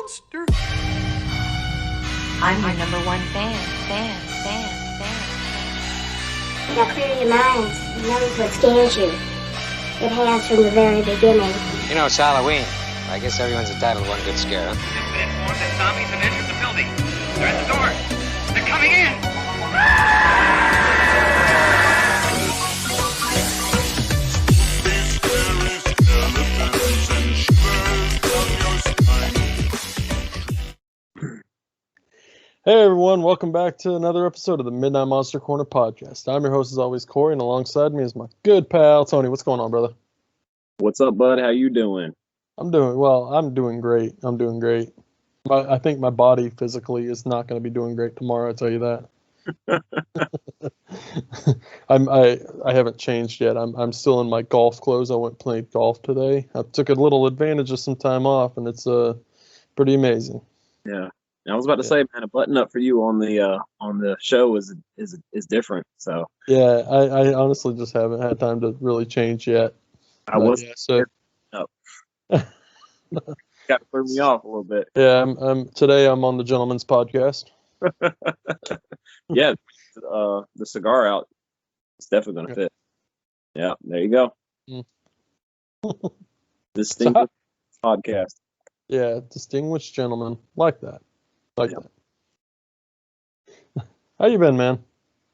monster. I'm your number one fan. Now clear your minds. Notice what scares you. It has from the very beginning. You know, it's Halloween. I guess everyone's entitled to one good scare, huh? It's been informed that zombies have entered the building. They're at the door. They're coming in. Hey everyone, welcome back to another episode of the Midnight Monster Corner podcast. I'm your host as always, Corey, and alongside me is my good pal, Tony. What's going on, brother? What's up, bud? How you doing? I'm doing well. I'm doing great. I think my body physically is not going to be doing great tomorrow, I'll tell you that. I haven't changed yet. I'm still in my golf clothes. I went and played golf today. I took a little advantage of some time off, and it's pretty amazing. Yeah. I was about to say, man, a button up for you on the show is different. So yeah, I honestly just haven't had time to really change yet. I was so up. Got to throw me off a little bit. Yeah, today I'm on the Gentleman's Podcast. Yeah, the cigar out. It's definitely gonna fit. Yeah, there you go. Distinguished podcast. Yeah, distinguished gentleman like that. That. How you been, man?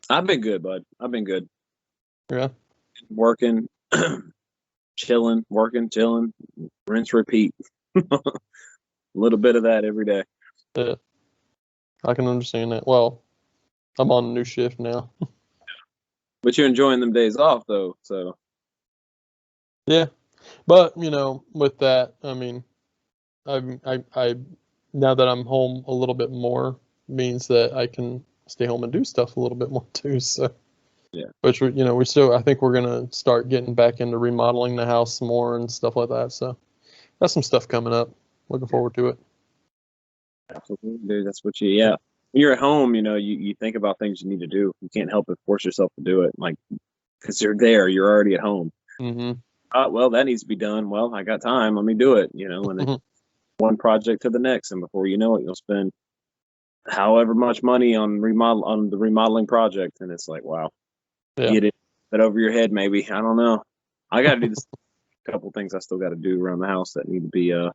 I've been good, bud. I've been good. Yeah. Working, chilling, rinse, repeat. A little bit of that every day. Yeah. I can understand that. Well, I'm on a new shift now. But you're enjoying them days off, though, so. Yeah. But, with that, I mean, I now that I'm home a little bit more means that I can stay home and do stuff a little bit more too. So yeah, which I think we're gonna start getting back into remodeling the house more and stuff like that. So that's some stuff coming up. Looking forward to it. Absolutely, dude. That's what when you're at home, you think about things you need to do. You can't help but force yourself to do it, like because you're there, you're already at home. Mm-hmm. Well, that needs to be done. Well, I got time. Let me do it. And then one project to the next, and before you know it, you'll spend however much money on the remodeling project, and it's like, wow, get it over your head. Maybe I don't know. I got to do this. A couple things I still got to do around the house that need to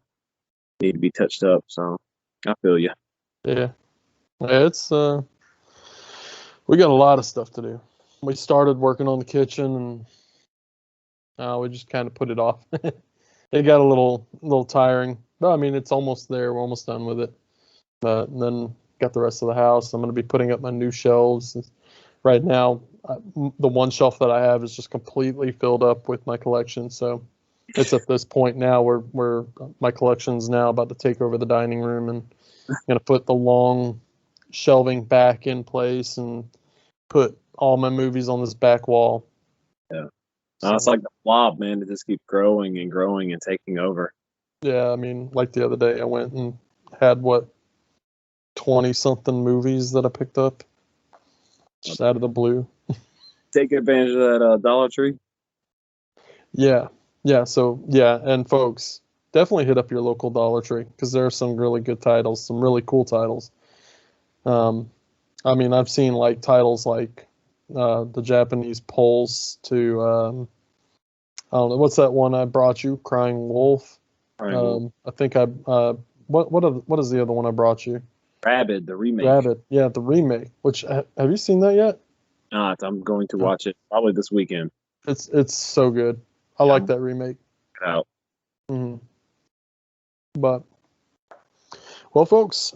be touched up. So I feel you. Yeah, it's we got a lot of stuff to do. We started working on the kitchen, and we just kind of put it off. It got a little tiring. But I mean, it's almost there. We're almost done with it. And then got the rest of the house. I'm going to be putting up my new shelves. Right now, the one shelf that I have is just completely filled up with my collection. So it's at this point now where my collection's now about to take over the dining room, and I'm going to put the long shelving back in place and put all my movies on this back wall. Yeah. It's like the blob, man. It just keeps growing and growing and taking over. Yeah, I mean, like the other day, I went and had 20-something movies that I picked up just out of the blue. Take advantage of that Dollar Tree. Yeah. So and folks, definitely hit up your local Dollar Tree because there are some really good titles, some really cool titles. I mean, I've seen like titles like the Japanese Pulse to I don't know what's that one I brought you, Crying Wolf. I think what is the other one I brought you? Rabid, the remake. Rabid, yeah, the remake. Which have you seen that yet? I'm going to watch it probably this weekend. It's so good. I like that remake. Out. Mm-hmm. But well, folks,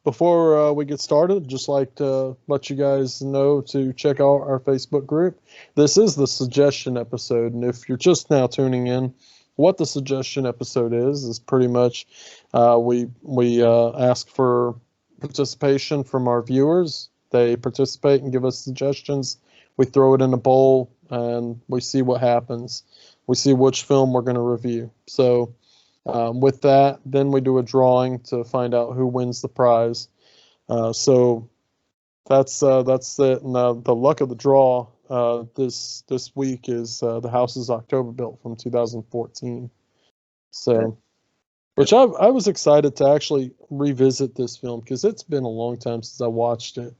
before we get started, just like to let you guys know to check out our Facebook group. This is the suggestion episode, and if you're just now tuning in, what the suggestion episode is pretty much we ask for participation from our viewers. They participate and give us suggestions. We throw it in a bowl and we see what happens. We see which film we're going to review. So with that, then we do a drawing to find out who wins the prize. So that's it. And the luck of the draw this week is the house is October built from 2014. So Which I was excited to actually revisit this film because it's been a long time since I watched it.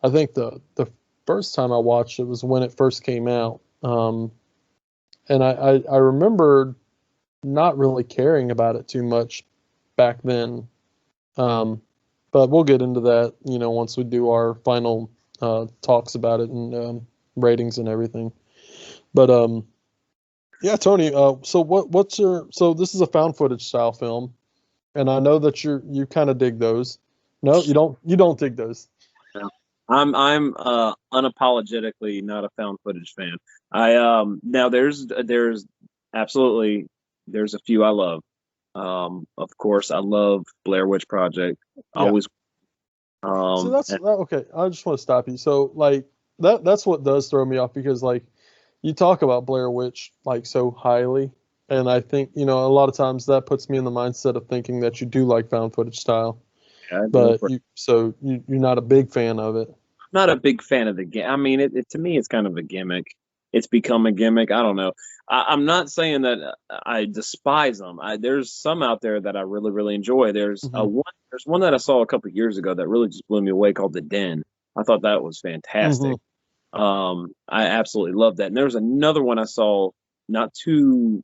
I think the first time I watched it was when it first came out. And I remember not really caring about it too much back then. But we'll get into that, once we do our final talks about it and ratings and everything. But yeah, Tony. So this is a found footage style film, and I know that you kind of dig those. No, you don't. You don't dig those. No. I'm unapologetically not a found footage fan. Now there's absolutely there's a few I love. Of course, I love Blair Witch Project. Always. So that's okay. I just want to stop you. So like that's what does throw me off because like you talk about Blair Witch like so highly, and I think a lot of times that puts me in the mindset of thinking that you do like found footage style, but you're not a big fan of it. Not a big fan of the game. I mean, it to me, it's kind of a gimmick. It's become a gimmick. I don't know. I'm not saying that I despise them. There's some out there that I really, really enjoy. There's one that I saw a couple of years ago that really just blew me away called The Den. I thought that was fantastic. I absolutely loved that. And there was another one I saw not too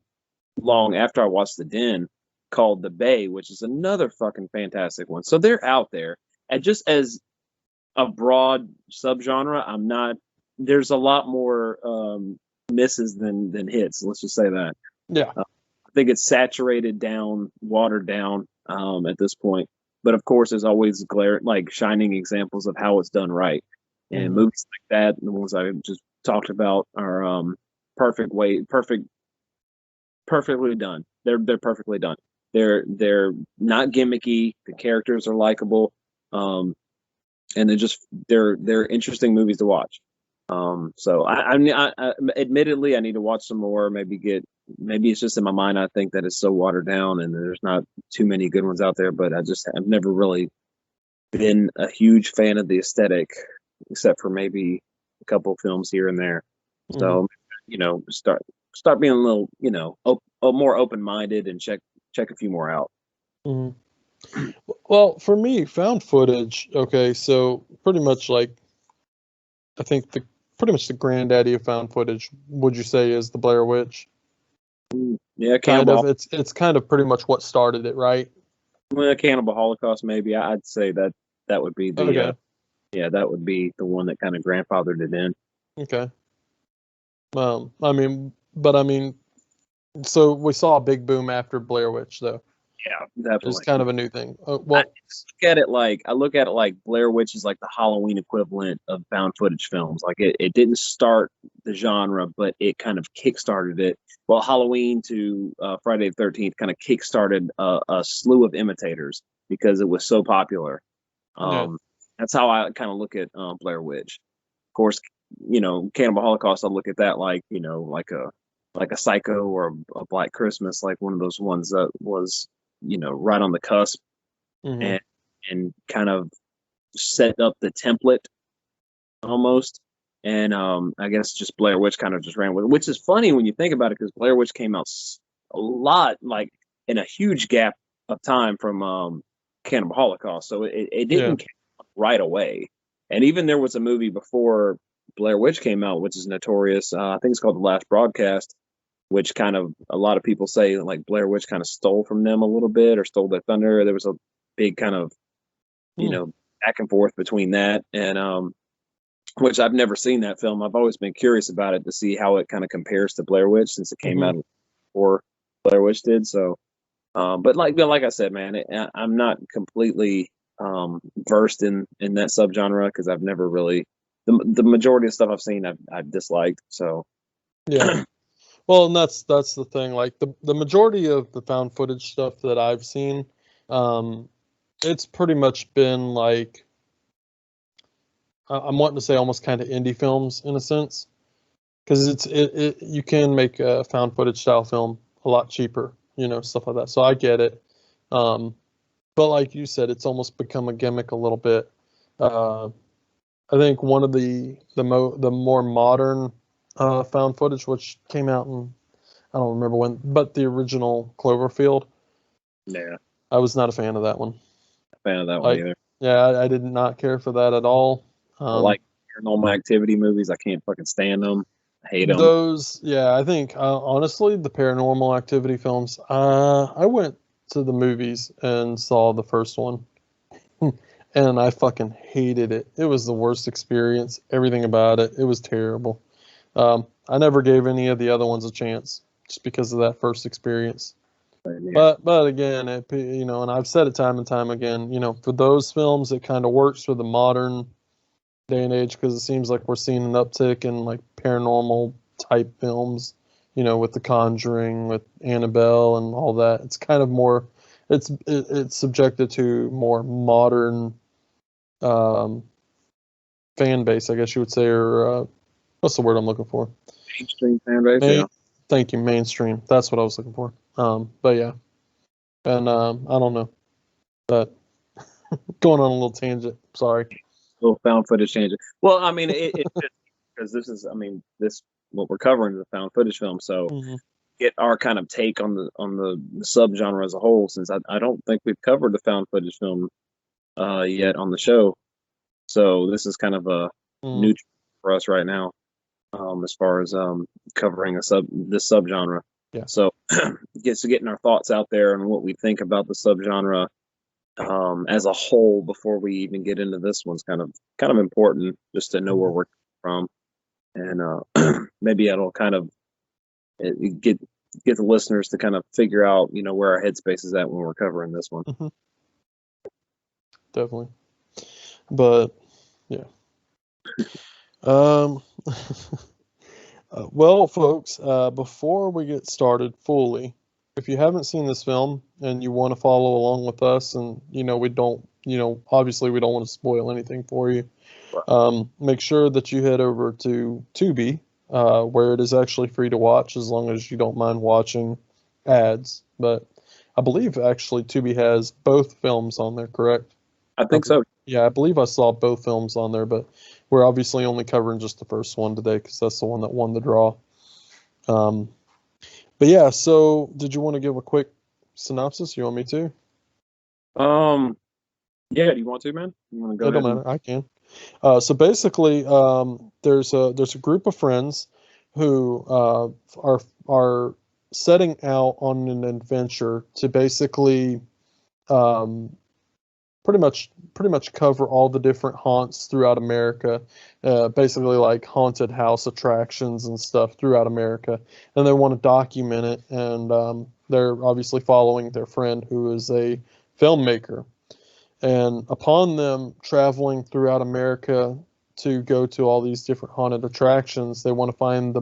long after I watched The Den called The Bay, which is another fucking fantastic one. So they're out there. And just as a broad subgenre, there's a lot more misses than hits. Let's just say that. Yeah. I think it's saturated down, watered down at this point. But of course, there's always shining examples of how it's done right. And movies like that, the ones I just talked about, are perfectly done. They're perfectly done. They're not gimmicky. The characters are likable, and they're interesting movies to watch. So I admittedly I need to watch some more. Maybe it's just in my mind. I think that it's so watered down and there's not too many good ones out there. But I've never really been a huge fan of the aesthetic, except for maybe a couple films here and there. So start being a little more open minded and check a few more out. Well, for me, found footage. Okay, so pretty much like I think pretty much the granddaddy of found footage, would you say, is the Blair Witch? Yeah, kind of. It's kind of pretty much what started it, right? Well, Cannibal Holocaust, maybe. I'd say that would be the that would be the one that kind of grandfathered it in. Okay. I mean, so we saw a big boom after Blair Witch, though. Yeah, definitely. It's kind of a new thing. I look at it like Blair Witch is like the Halloween equivalent of found footage films. Like it didn't start the genre, but it kind of kickstarted it. Well, Halloween to Friday the 13th kind of kickstarted a slew of imitators because it was so popular. That's how I kind of look at Blair Witch. Of course, Cannibal Holocaust, I look at that like a Psycho or a Black Christmas, like one of those ones that was right on the cusp and kind of set up the template almost. And I guess just Blair Witch kind of just ran with it, which is funny when you think about it, because Blair Witch came out a lot, like in a huge gap of time from Cannibal Holocaust. So it didn't come out right away. And even there was a movie before Blair Witch came out, which is notorious. I think it's called The Last Broadcast, which kind of a lot of people say like Blair Witch kind of stole from them a little bit or stole their thunder. There was a big kind of, back and forth between that and which I've never seen that film. I've always been curious about it to see how it kind of compares to Blair Witch since it came out before Blair Witch did. So, but like I said, man, I'm not completely versed in that subgenre because I've never really the majority of stuff I've seen I've disliked. So yeah. Well, and that's the thing. Like the majority of the found footage stuff that I've seen, it's pretty much been like I'm wanting to say almost kind of indie films in a sense, because you can make a found footage style film a lot cheaper, stuff like that. So I get it, but like you said, it's almost become a gimmick a little bit. I think one of the more modern found footage, which came out in, I don't remember when, but the original Cloverfield, Yeah, I was not a fan of that one. fan of that one Like, either. yeah, I did not care for that at all. I like Paranormal Activity movies. I can't fucking stand them. I hate them. Those, yeah, I think honestly, the Paranormal Activity films. I went to the movies and saw the first one, and I fucking hated it. It was the worst experience. Everything about it, it was terrible. I never gave any of the other ones a chance just because of that first experience. Yeah. But again, and I've said it time and time again, for those films, it kind of works for the modern day and age because it seems like we're seeing an uptick in like paranormal type films, with The Conjuring, with Annabelle, and all that. It's kind of more, it's subjected to more modern um, fan base, I guess you would say, or what's the word I'm looking for? Mainstream fan base. Main, Yeah. Thank you, mainstream. That's what I was looking for. But yeah, and I don't know, but going on a little tangent. Sorry. Little found footage changes. Well, I mean, it because this is, I mean, this what we're covering is a found footage film, so Hmm. get our kind of take on the subgenre as a whole. Since I don't think we've covered the found footage film yet on the show, so this is kind of a new for us right now, as far as covering this subgenre. Yeah. So getting our thoughts out there and what we think about the subgenre as a whole before we even get into this one's kind of important just to know where we're from, and maybe it'll kind of get the listeners to kind of figure out where our headspace is at when we're covering this one. Mm-hmm. Definitely. But yeah. Um. Well, folks, before we get started fully, if you haven't seen this film and you want to follow along with us, and we don't, obviously we don't want to spoil anything for you. Make sure that you head over to Tubi, where it is actually free to watch as long as you don't mind watching ads. But I believe actually Tubi has both films on there, correct? I think so. Yeah, I believe I saw both films on there, but we're obviously only covering just the first one today because that's the one that won the draw. But yeah, so did you want to give a quick synopsis? You want me to? Yeah, do you want to, man? You want to go It don't ahead? matter. I can. So basically, there's a group of friends who are setting out on an adventure to basically um, pretty much cover all the different haunts throughout America, basically like haunted house attractions and stuff throughout America, and they want to document it. And they're obviously following their friend who is a filmmaker. And upon them traveling throughout America to go to all these different haunted attractions, they want to find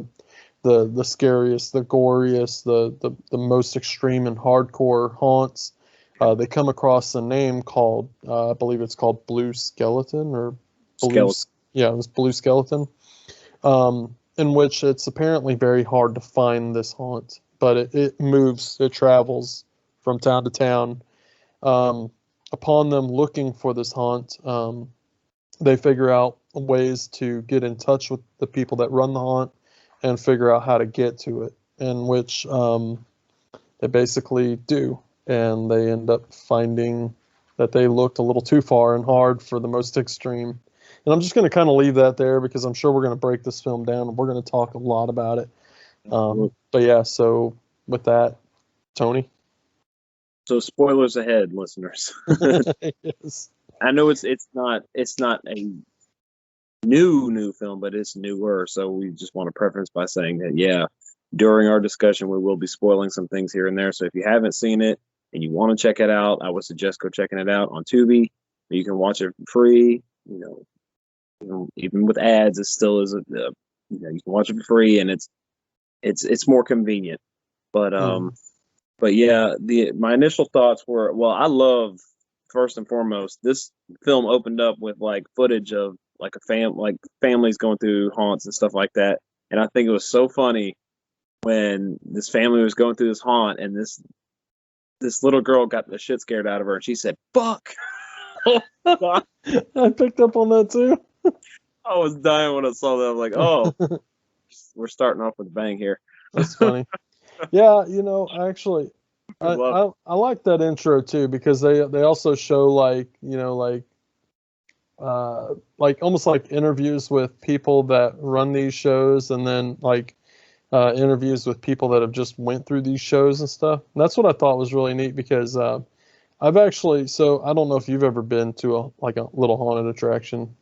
the scariest, the goriest, the most extreme and hardcore haunts. They come across a name called, I believe it's called Blue Skeleton or Skeleton. Yeah, it was Blue Skeleton. In which it's apparently very hard to find this haunt, but it moves, it travels from town to town. Upon them looking for this haunt, they figure out ways to get in touch with the people that run the haunt and figure out how to get to it, in which they basically do. And they end up finding that they looked a little too far and hard for the most extreme. And I'm just going to kind of leave that there because I'm sure we're going to break this film down and we're going to talk a lot about it. But yeah, so with that, Tony. So spoilers ahead, listeners. Yes. I know it's not a new film, but it's newer. So we just want to preface by saying that during our discussion we will be spoiling some things here and there. So if you haven't seen it and you want to check it out, I would suggest go checking it out on Tubi. You can watch it free. Even with ads, it still is you can watch it for free, and it's more convenient. But yeah, my initial thoughts were, well, I love, first and foremost, this film opened up with like footage of like families going through haunts and stuff like that. And I think it was so funny when this family was going through this haunt and this little girl got the shit scared out of her and she said, "Fuck." I picked up on that too. I was dying when I saw that. I'm like, oh, we're starting off with a bang here. That's funny. Yeah, actually, I like that intro too, because they also show like, like almost like interviews with people that run these shows, and then like interviews with people that have just went through these shows and stuff. And that's what I thought was really neat, because I've actually, so I don't know if you've ever been to a little haunted attraction,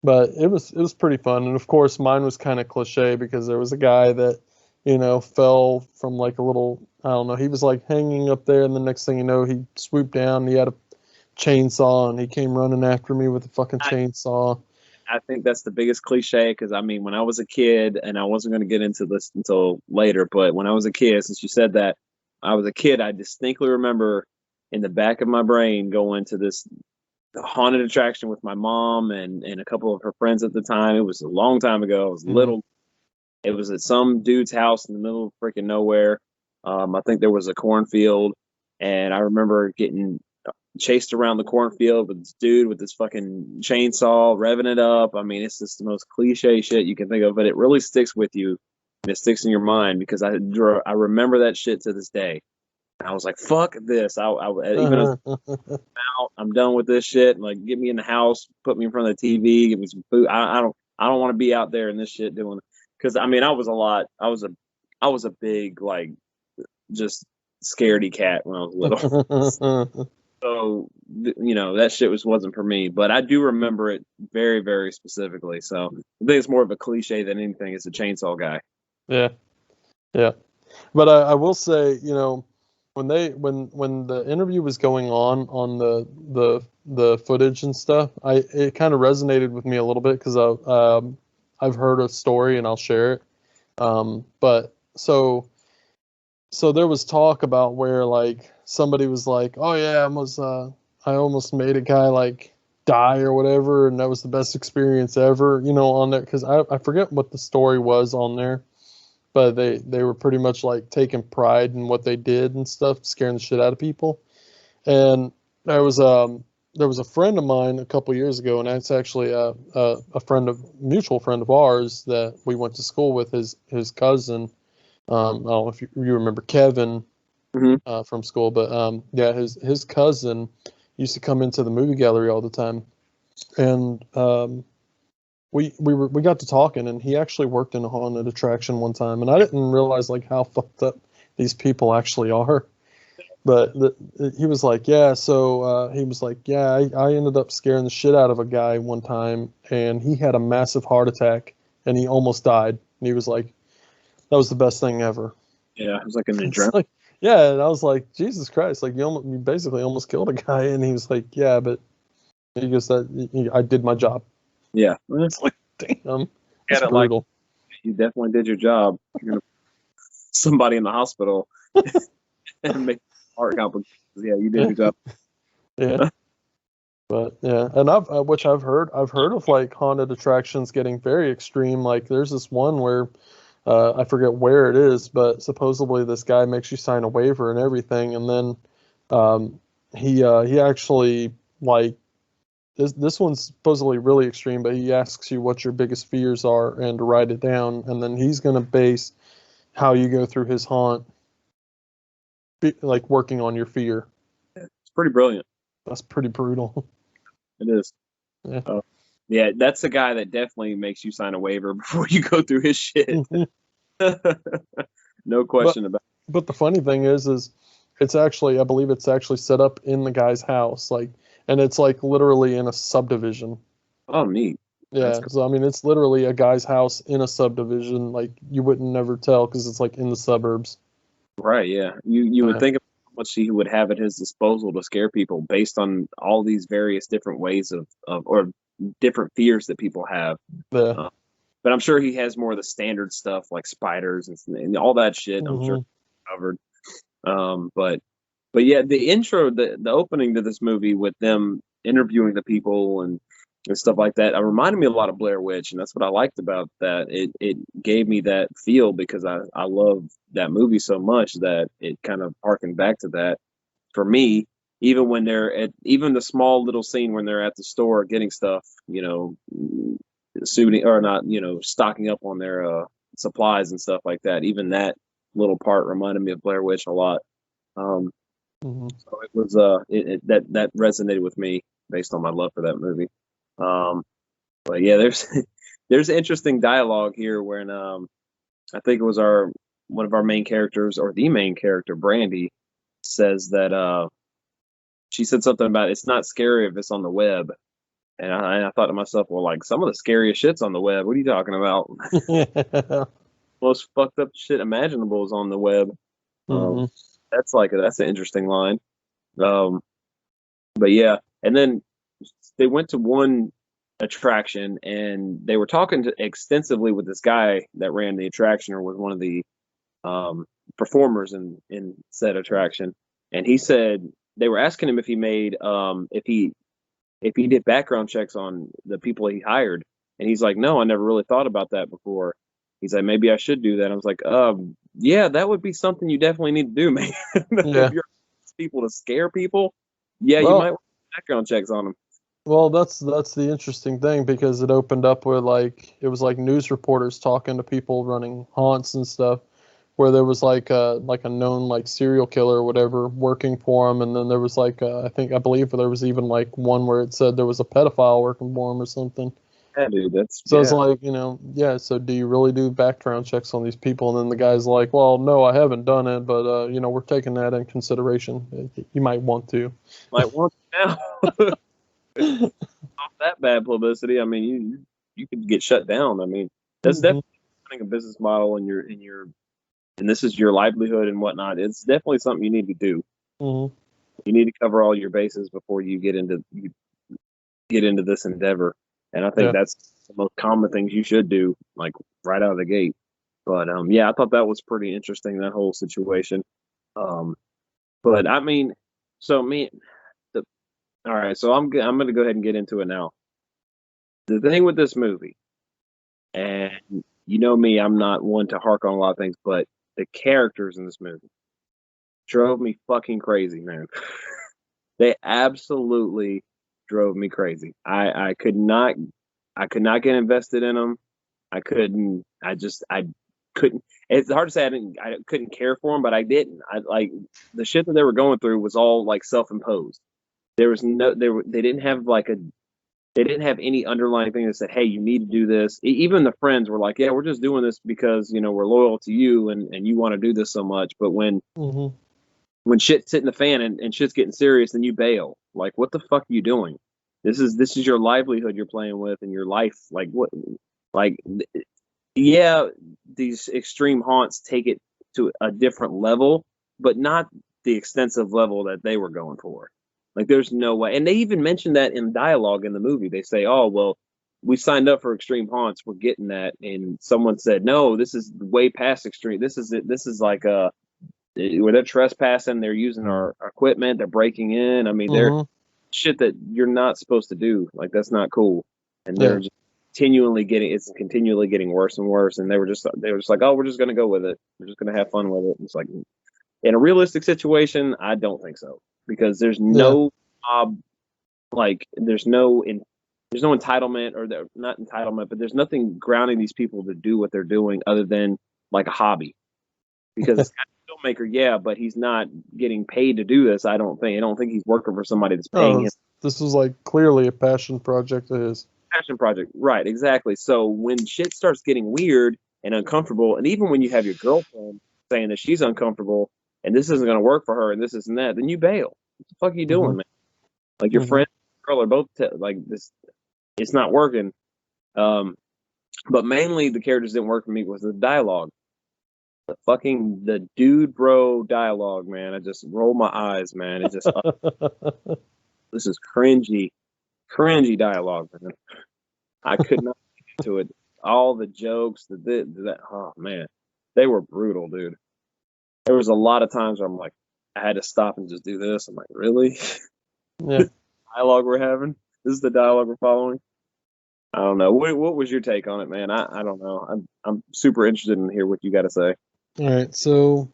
but it was pretty fun. And of course, mine was kind of cliche, because there was a guy that fell from like a little, I don't know, he was like hanging up there, and the next thing you know, he swooped down. And he had a chainsaw, and he came running after me with a fucking chainsaw. I think that's the biggest cliche, because I mean, when I was a kid, and I wasn't going to get into this until later, but when I was a kid, since you said that, I was a kid, I distinctly remember in the back of my brain going to this haunted attraction with my mom and a couple of her friends at the time. It was a long time ago. I was little. It was at some dude's house in the middle of freaking nowhere. I think there was a cornfield, and I remember getting chased around the cornfield with this dude with this fucking chainsaw revving it up. I mean, it's just the most cliche shit you can think of, but it really sticks with you, and it sticks in your mind, because I remember that shit to this day. I was like, fuck this. Even as I'm done with this shit. Like, get me in the house, put me in front of the TV, give me some food. I don't want to be out there in this shit doing. Because I mean, I was a big, like, just scaredy cat when I was little. So that shit wasn't for me. But I do remember it very, very specifically. So I think it's more of a cliche than anything. It's a chainsaw guy. Yeah. But I will say, when the interview was going on the footage and stuff, it kind of resonated with me a little bit, because I've heard a story, and I'll share it. But so there was talk about where, like, somebody was like, oh yeah, I almost made a guy like die or whatever, and that was the best experience ever, on there, because I forget what the story was on there. But they were pretty much like taking pride in what they did and stuff, scaring the shit out of people. And there was a friend of mine a couple years ago, and that's actually a mutual friend of ours that we went to school with. His cousin, I don't know if you remember Kevin from school, but yeah, his cousin used to come into the movie gallery all the time, and we got to talking, and he actually worked in a haunted attraction one time, and I didn't realize like how fucked up these people actually are. But he was like, yeah, so he was like, yeah, I ended up scaring the shit out of a guy one time, and he had a massive heart attack, and he almost died. And he was like, that was the best thing ever. Yeah, it was like an adrenaline. Like, yeah, and I was like, Jesus Christ, like you basically almost killed a guy, and he was like, yeah, but he goes, I did my job. Yeah. It's like, damn, that's brutal. Like, you definitely did your job. You're gonna put somebody in the hospital and make heart complications. Yeah, you did your job. Yeah. But yeah, and I've heard of like haunted attractions getting very extreme. Like there's this one where I forget where it is, but supposedly this guy makes you sign a waiver and everything, and then he actually, like, this one's supposedly really extreme, but he asks you what your biggest fears are and to write it down, and then he's gonna base how you go through his haunt, like working on your fear. It's pretty brilliant. That's pretty brutal. It is. Yeah. Yeah, that's the guy that definitely makes you sign a waiver before you go through his shit. No question about it. But the funny thing is it's actually, I believe it's actually set up in the guy's house, like, and it's like literally in a subdivision. Oh, neat. Yeah, so I mean, it's literally a guy's house in a subdivision. Like, you wouldn't never tell because it's like in the suburbs. Right, yeah. You would think of how much he would have at his disposal to scare people based on all these various different ways of or different fears that people have. Yeah. But I'm sure he has more of the standard stuff like spiders and all that shit. I'm sure covered. But yeah, the intro, the opening to this movie with them interviewing the people and stuff like that, it reminded me a lot of Blair Witch, and that's what I liked about that. It gave me that feel because I love that movie so much that it kind of harkened back to that for me. Even when even the small little scene when they're at the store getting stuff, stocking up on their supplies and stuff like that. Even that little part reminded me of Blair Witch a lot. So it was that resonated with me based on my love for that movie. But yeah, there's interesting dialogue here when I think it was one of our main characters, or the main character, Brandy, says that she said something about it's not scary if it's on the web. And I thought to myself, well, like, some of the scariest shit's on the web. What are you talking about? Most fucked up shit imaginable is on the web. That's an interesting line. But yeah, and then they went to one attraction and they were talking extensively with this guy that ran the attraction, or was one of the performers in said attraction. And he said they were asking him if he made if he did background checks on the people he hired, and he's like, no, I never really thought about that before. He's like, maybe I should do that. I was like, yeah, that would be something you definitely need to do, man. Yeah. If you're people to scare people, yeah, you might want background checks on them. Well, that's the interesting thing, because it opened up where it was like news reporters talking to people running haunts and stuff, where there was like a known serial killer or whatever working for him, and then there was I believe there was even one where it said there was a pedophile working for him or something. Yeah, dude, it's so do you really do background checks on these people? And then the guy's like, well, no, I haven't done it, but we're taking that in consideration. You might want to. Might want to now. Off that bad publicity, I mean, you could get shut down. I mean, that's definitely a business model, and this is your livelihood and whatnot. It's definitely something you need to do. You need to cover all your bases before you get into this endeavor. And I think that's the most common things you should do, like right out of the gate. But yeah, I thought that was pretty interesting, that whole situation. But I mean, all right, so I'm going to go ahead and get into it now. The thing with this movie, and you know me, I'm not one to hark on a lot of things, but the characters in this movie drove me fucking crazy, man. They absolutely drove me crazy. I could not get invested in them. I couldn't. It's hard to say I couldn't care for them, but I didn't. I the shit that they were going through was all self-imposed. There was they didn't have any underlying thing that said, hey, you need to do this. Even the friends were like, yeah, we're just doing this because we're loyal to you and you want to do this so much. But when shit's hitting the fan and shit's getting serious, then you bail. Like, what the fuck are you doing? This is your livelihood you're playing with, and your life. Like, what? Like, yeah, these extreme haunts take it to a different level, but not the extensive level that they were going for. Like, there's no way. And they even mentioned that in dialogue in the movie. They say, oh, well, we signed up for extreme haunts. We're getting that. And someone said, no, this is way past extreme. This is like where they're trespassing. They're using our equipment. They're breaking in. I mean, they're shit that you're not supposed to do. Like, that's not cool. And they're just continually getting worse and worse. And they were just like, oh, we're just going to go with it. We're just going to have fun with it. It's like, in a realistic situation, I don't think so, because there's no there's no entitlement, or not entitlement, but there's nothing grounding these people to do what they're doing other than like a hobby. Because this guy's a filmmaker, yeah, but he's not getting paid to do this. I don't think he's working for somebody that's paying him. This was clearly a passion project of his. Passion project, right? Exactly. So when shit starts getting weird and uncomfortable, and even when you have your girlfriend saying that she's uncomfortable and this isn't going to work for her and this isn't that, then you bail. What the fuck are you doing, man? Like, your friend and girl are both like this. It's not working. But mainly the characters didn't work for me was the dialogue. The dude bro dialogue, man. I just roll my eyes, man. It just this is cringy dialogue, man. I could not get into it. All the jokes, oh man, they were brutal, dude. There was a lot of times where I'm like, I had to stop and just do this. I'm like, really? Yeah. Dialogue we're having? This is the dialogue we're following? I don't know. What was your take on it, man? I don't know. I'm super interested in hear what you got to say. All right, so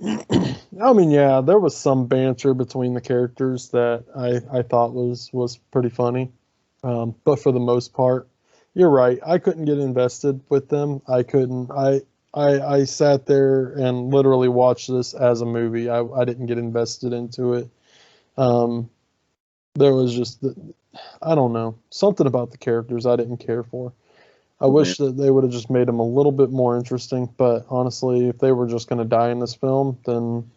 I mean, yeah, there was some banter between the characters that I thought was pretty funny, but for the most part, you're right. I couldn't get invested with them. I I sat there and literally watched this as a movie. I didn't get invested into it. There was just, I don't know, something about the characters I didn't care for. I wish that they would have just made them a little bit more interesting. But honestly, if they were just going to die in this film, then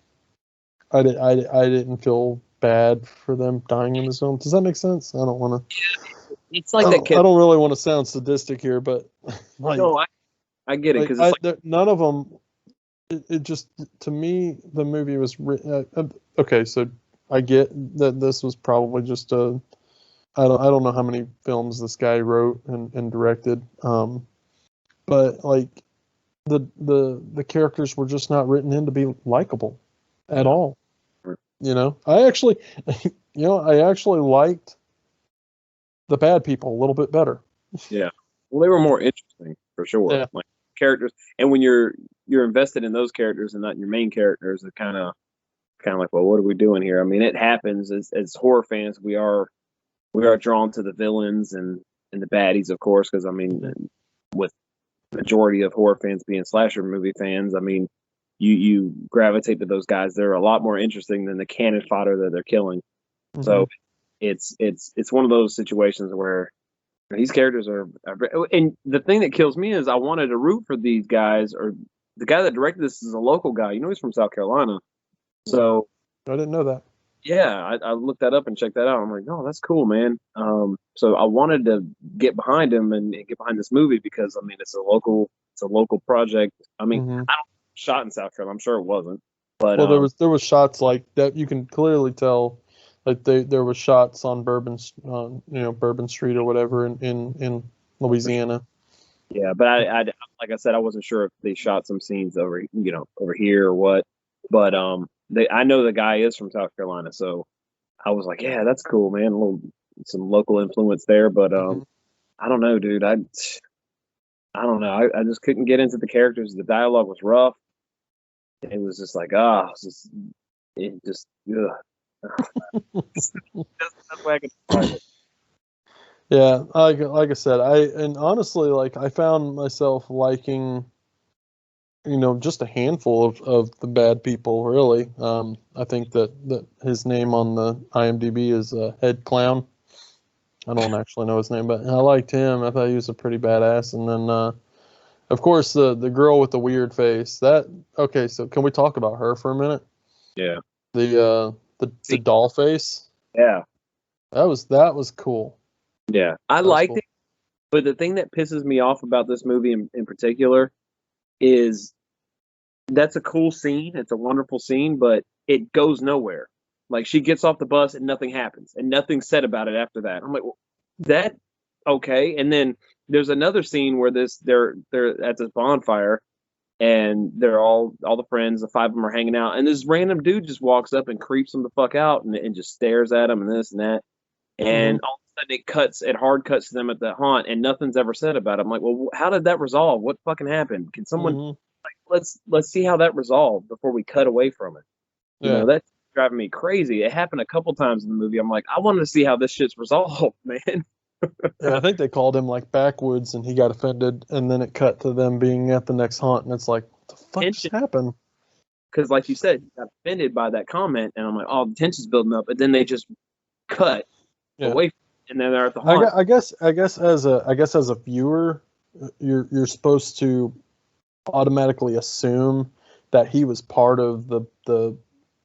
I didn't feel bad for them dying in this film. Does that make sense? I don't want to. It's like that kid. I don't really want to sound sadistic here, but like, No, I get it, like, because it's like, none of them. It just, to me, the movie was okay. So I get that this was probably just a. I don't know how many films this guy wrote and directed, but like the characters were just not written in to be likable at all. You know, I actually liked the bad people a little bit better. yeah. Well, they were more interesting for sure. Yeah. Like characters, and when you're invested in those characters and not in your main characters, it kind of like, well, what are we doing here? I mean, it happens as horror fans. We are drawn to the villains and the baddies, of course, because I mean, with majority of horror fans being slasher movie fans, I mean, you gravitate to those guys. They're a lot more interesting than the cannon fodder that they're killing. Mm-hmm. So it's one of those situations where these characters are, and the thing that kills me is I wanted to root for these guys, or the guy that directed this is a local guy. You know, he's from South Carolina. So I didn't know that. Yeah, I looked that up and checked that out. I'm like, oh, that's cool, man. So I wanted to get behind him and get behind this movie because I mean it's a local project. I mean, I don't shot in South Carolina. I'm sure it wasn't, but well, there was shots like that. You can clearly tell, like there was shots on Bourbon Street or whatever in Louisiana. Yeah, but I like I said, I wasn't sure if they shot some scenes over here or what, but I know the guy is from South Carolina, so I was like, yeah, that's cool, man. Some local influence there, but I don't know, dude. I don't know. I just couldn't get into the characters. The dialogue was rough. It was just like, that's why I could describe it. Yeah, like I said, and honestly, like I found myself liking, just a handful of the bad people, really. I think that his name on the IMDb is Head Clown. I don't actually know his name, but I liked him. I thought he was a pretty badass. And then, of course, the girl with the weird face. Okay, so can we talk about her for a minute? Yeah. The doll face. Yeah. That was cool. Yeah, I liked it. But the thing that pisses me off about this movie in particular is that's a cool scene. It's a wonderful scene, but it goes nowhere. Like she gets off the bus and nothing happens and nothing's said about it after that. I'm like, well, that okay. And then there's another scene where they're at this bonfire and they're all the friends, the 5 of them are hanging out, and this random dude just walks up and creeps them the fuck out and just stares at them and this and that. And all of a sudden it hard cuts to them at the haunt and nothing's ever said about it. I'm like, well, how did that resolve? What fucking happened? Can someone let's see how that resolved before we cut away from it. You know, that's driving me crazy. It happened a couple times in the movie. I'm like, I wanted to see how this shit's resolved, man. Yeah, I think they called him like backwoods and he got offended, and then it cut to them being at the next haunt, and it's like, what the fuck just happened? Because like you said, he got offended by that comment, and I'm like, oh, the tension's building up, and then they just cut away from it, and then they're at the haunt. I guess as a viewer, you're supposed to automatically assume that he was part of the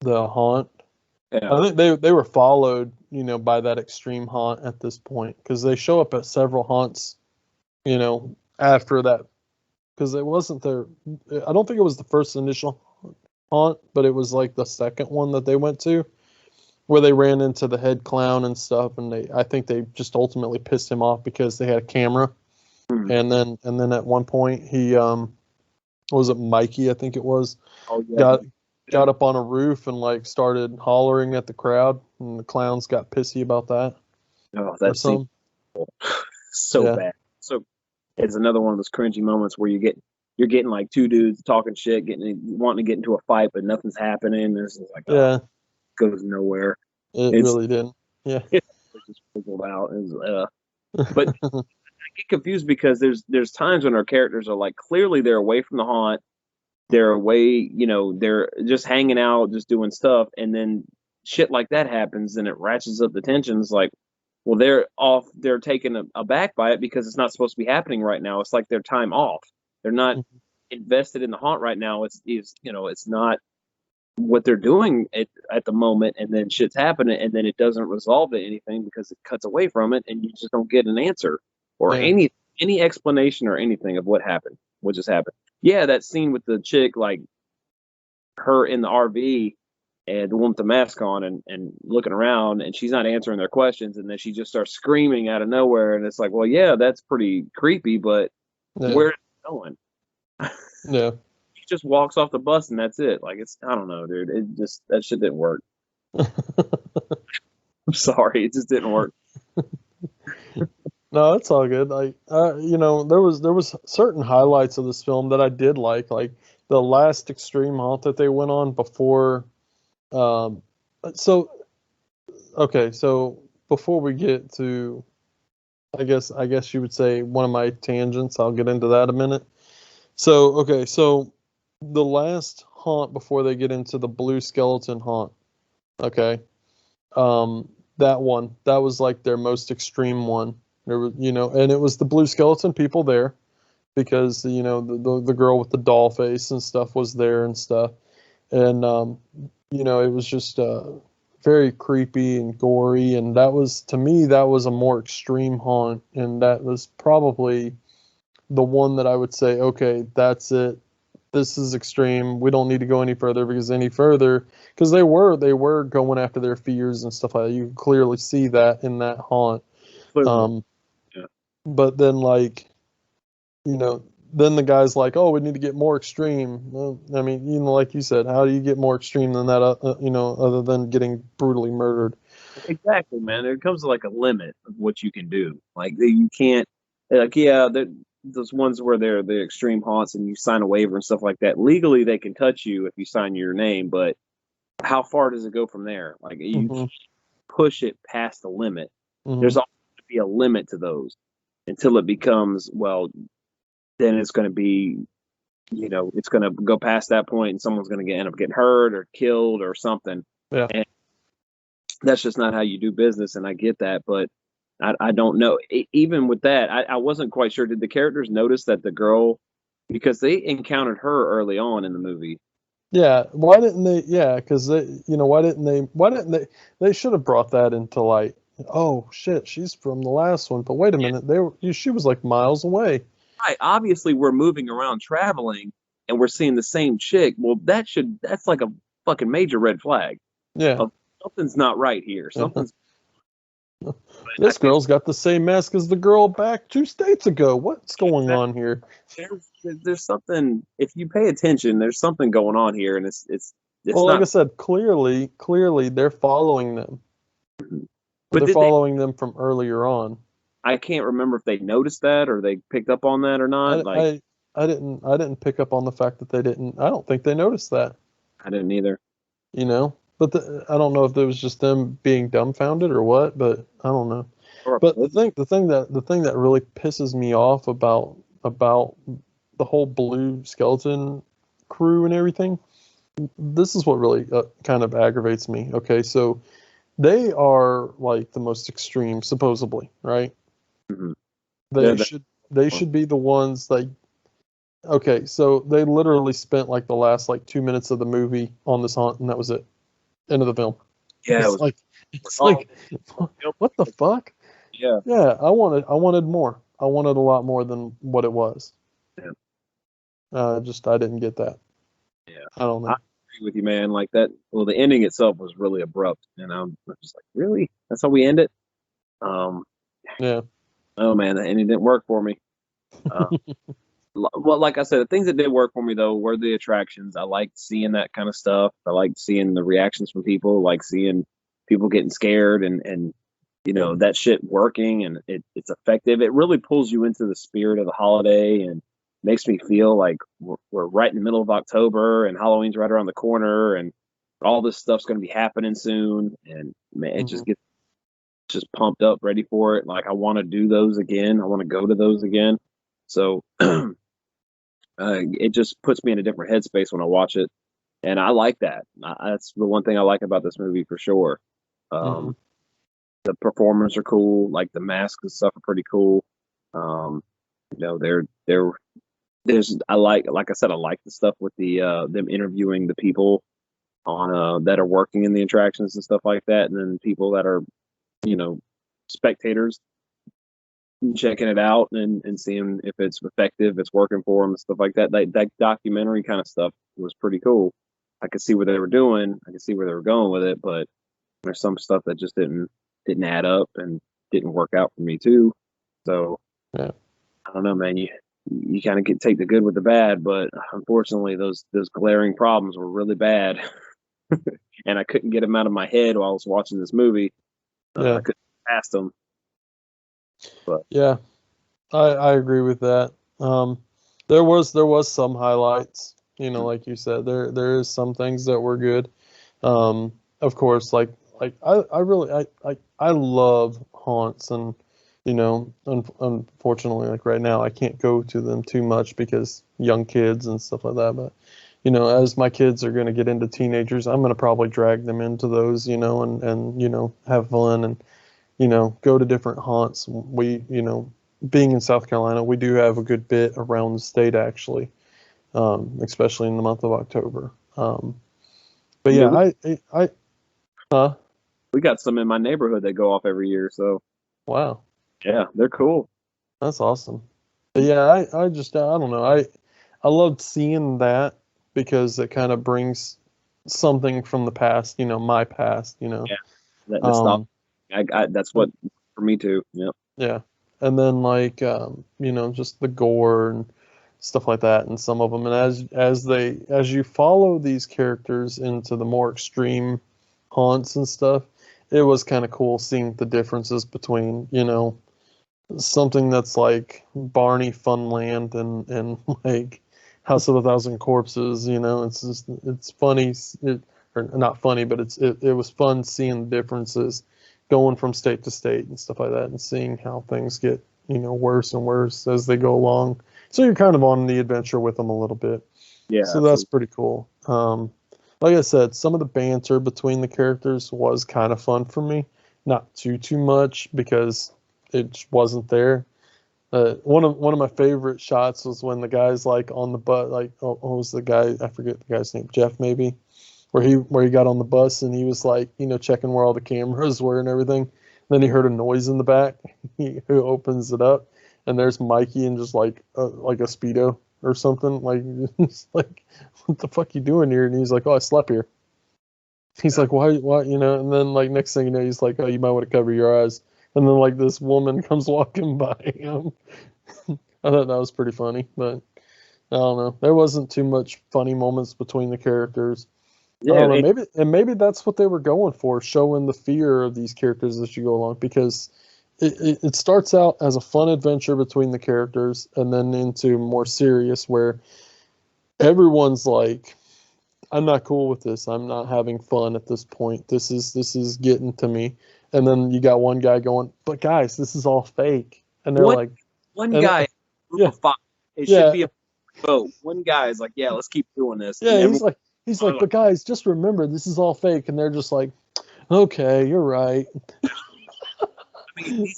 haunt. Yeah. I think they were followed, by that extreme haunt at this point, because they show up at several haunts, after that, because it wasn't their. I don't think it was the first initial haunt, but it was like the second one that they went to, where they ran into the head clown and stuff, and I think they just ultimately pissed him off because they had a camera, and then at one point he was it Mikey? I think it was. Oh yeah. Got up on a roof and like started hollering at the crowd, and the clowns got pissy about that. Oh, that's so bad. So it's another one of those cringy moments where you're getting like two dudes talking shit, wanting to get into a fight, but nothing's happening. This is like goes nowhere. It really didn't. Yeah, it just fizzled out. But I get confused because there's times when our characters are like clearly they're away from the haunt, they're away, they're just hanging out, just doing stuff, and then shit like that happens, and it ratchets up the tensions. Like, well, they're taken aback by it because it's not supposed to be happening right now. It's like their time off. They're not invested in the haunt right now. It's not what they're doing at the moment, and then shit's happening, and then it doesn't resolve to anything because it cuts away from it, and you just don't get an answer or any explanation or anything of what just happened. Yeah, that scene with the chick, like her in the RV and the one with the mask on and looking around, and she's not answering their questions, and then she just starts screaming out of nowhere, and it's like, well, yeah, that's pretty creepy, but where's it going? Yeah. He just walks off the bus and that's it. Like, I don't know, dude. That shit didn't work. I'm sorry, it just didn't work. No, it's all good. Like, there was certain highlights of this film that I did like the last extreme haunt that they went on before. So before we get to, I guess you would say one of my tangents. I'll get into that in a minute. So the last haunt before they get into the blue skeleton haunt. Okay. That was like their most extreme one. There was, and it was the blue skeleton people there because, the girl with the doll face and stuff was there and stuff. And, it was just very creepy and gory. And to me, that was a more extreme haunt. And that was probably the one that I would say, okay, that's it. This is extreme. We don't need to go any further because they were going after their fears and stuff like that. You can clearly see that in that haunt. But then then the guy's like, oh, we need to get more extreme. Well, I mean, like you said, how do you get more extreme than that, other than getting brutally murdered? Exactly, man. There comes to like a limit of what you can do. Like, you can't, like, yeah, those ones where they're the extreme haunts and you sign a waiver and stuff like that. Legally, they can touch you if you sign your name, but how far does it go from there? Like, you can't push it past the limit. There's always going to be a limit to those until it becomes, well, then it's going to be, it's going to go past that point and someone's going to end up getting hurt or killed or something. Yeah. And that's just not how you do business. And I get that, but I don't know. Even with that, I wasn't quite sure. Did the characters notice that the girl, because they encountered her early on in the movie? Yeah. Why didn't they? Yeah, because they should have brought that into light. Oh shit, she's from the last one. But wait a minute, she was like miles away. Right. Obviously, we're moving around, traveling, and we're seeing the same chick. Well, that's like a fucking major red flag. Yeah. Something's not right here. This girl's got the same mask as the girl back 2 states ago. What's going on here? There's something. If you pay attention, there's something going on here, and it's well, like I said, clearly, they're following them. But they're following them from earlier on. I can't remember if they noticed that or they picked up on that or not. I didn't pick up on the fact that they didn't. I don't think they noticed that. I didn't either. But I don't know if it was just them being dumbfounded or what. But I don't know. But the thing that really pisses me off about the whole blue skeleton crew and everything. This is what really kind of aggravates me. Okay, so they are like the most extreme, supposedly, right? Mm-hmm. They should be the ones like. Okay, so they literally spent like the last 2 minutes of the movie on this haunt, and that was it. End of the film. Yeah, it's like what the fuck? Yeah. Yeah, I wanted more. I wanted a lot more than what it was. Yeah. I didn't get that. Yeah. I don't know. I agree with you, man. Like that. Well, the ending itself was really abrupt, and I'm just like, really? That's how we end it? Yeah. Oh man, the ending didn't work for me. Well, like I said, the things that did work for me though were the attractions. I liked seeing that kind of stuff. I liked seeing the reactions from people. Like seeing people getting scared and that shit working, and it's effective. It really pulls you into the spirit of the holiday and makes me feel like we're right in the middle of October and Halloween's right around the corner and all this stuff's going to be happening soon. And man, it just gets just pumped up, ready for it. Like I want to do those again. I want to go to those again. So it just puts me in a different headspace when I watch it, and I like that. That's the one thing I like about this movie for sure. The performers are cool. Like the masks and stuff are pretty cool. There's like I said, I like the stuff with the them interviewing the people on that are working in the attractions and stuff like that, and then people that are spectators checking it out and seeing if it's effective, it's working for them, and stuff like that. That documentary kind of stuff was pretty cool. I could see what they were doing. I could see where they were going with it, but there's some stuff that just didn't add up and didn't work out for me too. So yeah. I don't know, man. You kind of take the good with the bad, but unfortunately, those glaring problems were really bad, and I couldn't get them out of my head while I was watching this movie. I couldn't pass them. But yeah, I agree with that. There was some highlights, like you said, there is some things that were good. Of course, like I really I love haunts, and unfortunately, like right now I can't go to them too much because young kids and stuff like that. But as my kids are going to get into teenagers, I'm going to probably drag them into those, and have fun and go to different haunts. We, being in South Carolina, we do have a good bit around the state actually, especially in the month of October. But yeah, we got some in my neighborhood that go off every year. So wow, yeah, they're cool. that's awesome. But yeah, I just, I don't know. I loved seeing that because it kind of brings something from the past, my past, Yeah, that nostalgia. That's what for me too. Yep. Yeah. And then like just the gore and stuff like that and some of them, and as you follow these characters into the more extreme haunts and stuff, it was kind of cool seeing the differences between, something that's like Barney Funland and like House of a Thousand Corpses, it's funny, or not funny, but it was fun seeing the differences going from state to state and stuff like that, and seeing how things get worse and worse as they go along. So you're kind of on the adventure with them a little bit. Yeah. So that's pretty cool. Like I said, some of the banter between the characters was kind of fun for me. Not too much because it just wasn't there. One of my favorite shots was when the guy's like on the bus, like what was the guy? I forget the guy's name, Jeff maybe, where he got on the bus and he was like checking where all the cameras were and everything. Then he heard a noise in the back. He opens it up and there's Mikey in just like a Speedo or something. Like it's like, what the fuck you doing here? And he's like, oh, I slept here. He's like, why? And then like next thing you know, he's like, oh, you might want to cover your eyes. And then like this woman comes walking by him. I thought that was pretty funny, but I don't know. There wasn't too much funny moments between the characters. Yeah, I don't know, maybe that's what they were going for, showing the fear of these characters as you go along, because it starts out as a fun adventure between the characters and then into more serious where everyone's like, I'm not cool with this. I'm not having fun at this point. This is getting to me. And then you got one guy going, but guys, this is all fake. And they're like, one guy, yeah, five. It should be a vote. One guy is like, yeah, let's keep doing this. Yeah, he's like, but guys, just remember, this is all fake. And they're just like, okay, you're right. I mean,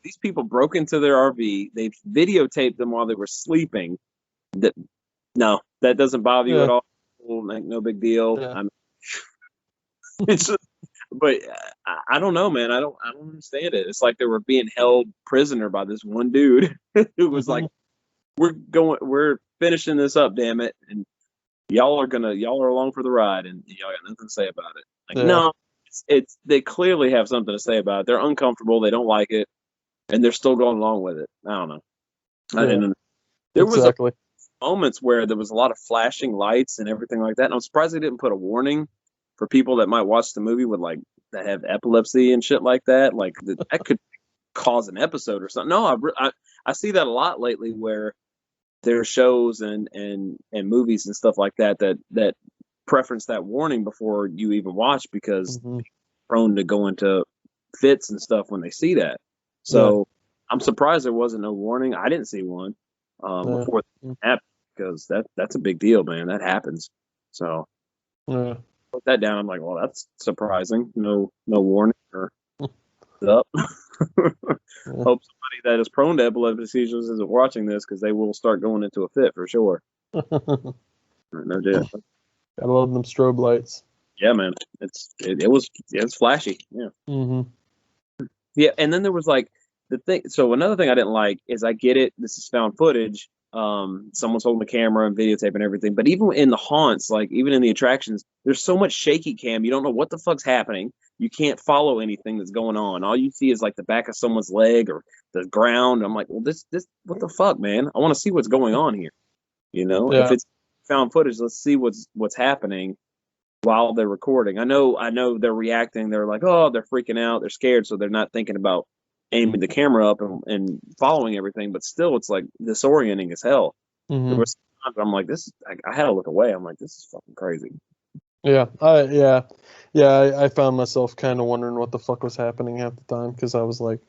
these people broke into their RV. They videotaped them while they were sleeping. That doesn't bother you at all. Like, no big deal. Yeah. It's just, but I don't know, man. I don't understand it. It's like they were being held prisoner by this one dude who was like, we're finishing this up, damn it, and y'all are along for the ride, and y'all got nothing to say about it. Like, no, it's they clearly have something to say about it. They're uncomfortable. They don't like it, and they're still going along with it. I don't know. I didn't know. There was moments where there was a lot of flashing lights and everything like that. And I'm surprised they didn't put a warning for people that might watch the movie with like that have epilepsy and shit like that. Like that could cause an episode or something. No, I see that a lot lately where there are shows and movies and stuff like that preference that warning before you even watch, because prone to go into fits and stuff when they see that. So I'm surprised there wasn't no warning. I didn't see one before that happened, because that's a big deal, man. That happens. So put that down. I'm like, well, that's surprising. No warning or up. Hope somebody that is prone to epilepsy seizures isn't watching this, because they will start going into a fit for sure. No doubt. Gotta love them strobe lights. Yeah, man. It's flashy. Yeah. Mm-hmm. Yeah, and then there was like the thing. So another thing I didn't like is, I get it, this is found footage. Someone's holding the camera and videotaping everything. But even in the haunts, like even in the attractions, there's so much shaky cam. You don't know what the fuck's happening. You can't follow anything that's going on. All you see is like the back of someone's leg or the ground. I'm like, well, this, what the fuck, man? I want to see what's going on here. You know, if it's found footage, let's see what's happening while they're recording. I know they're reacting. They're like, oh, they're freaking out. They're scared. So they're not thinking about aiming the camera up and following everything. But still, it's like disorienting as hell. Mm-hmm. There was times I'm like, I had to look away. I'm like, this is fucking crazy. Yeah. I found myself kind of wondering what the fuck was happening half the time, because I was like,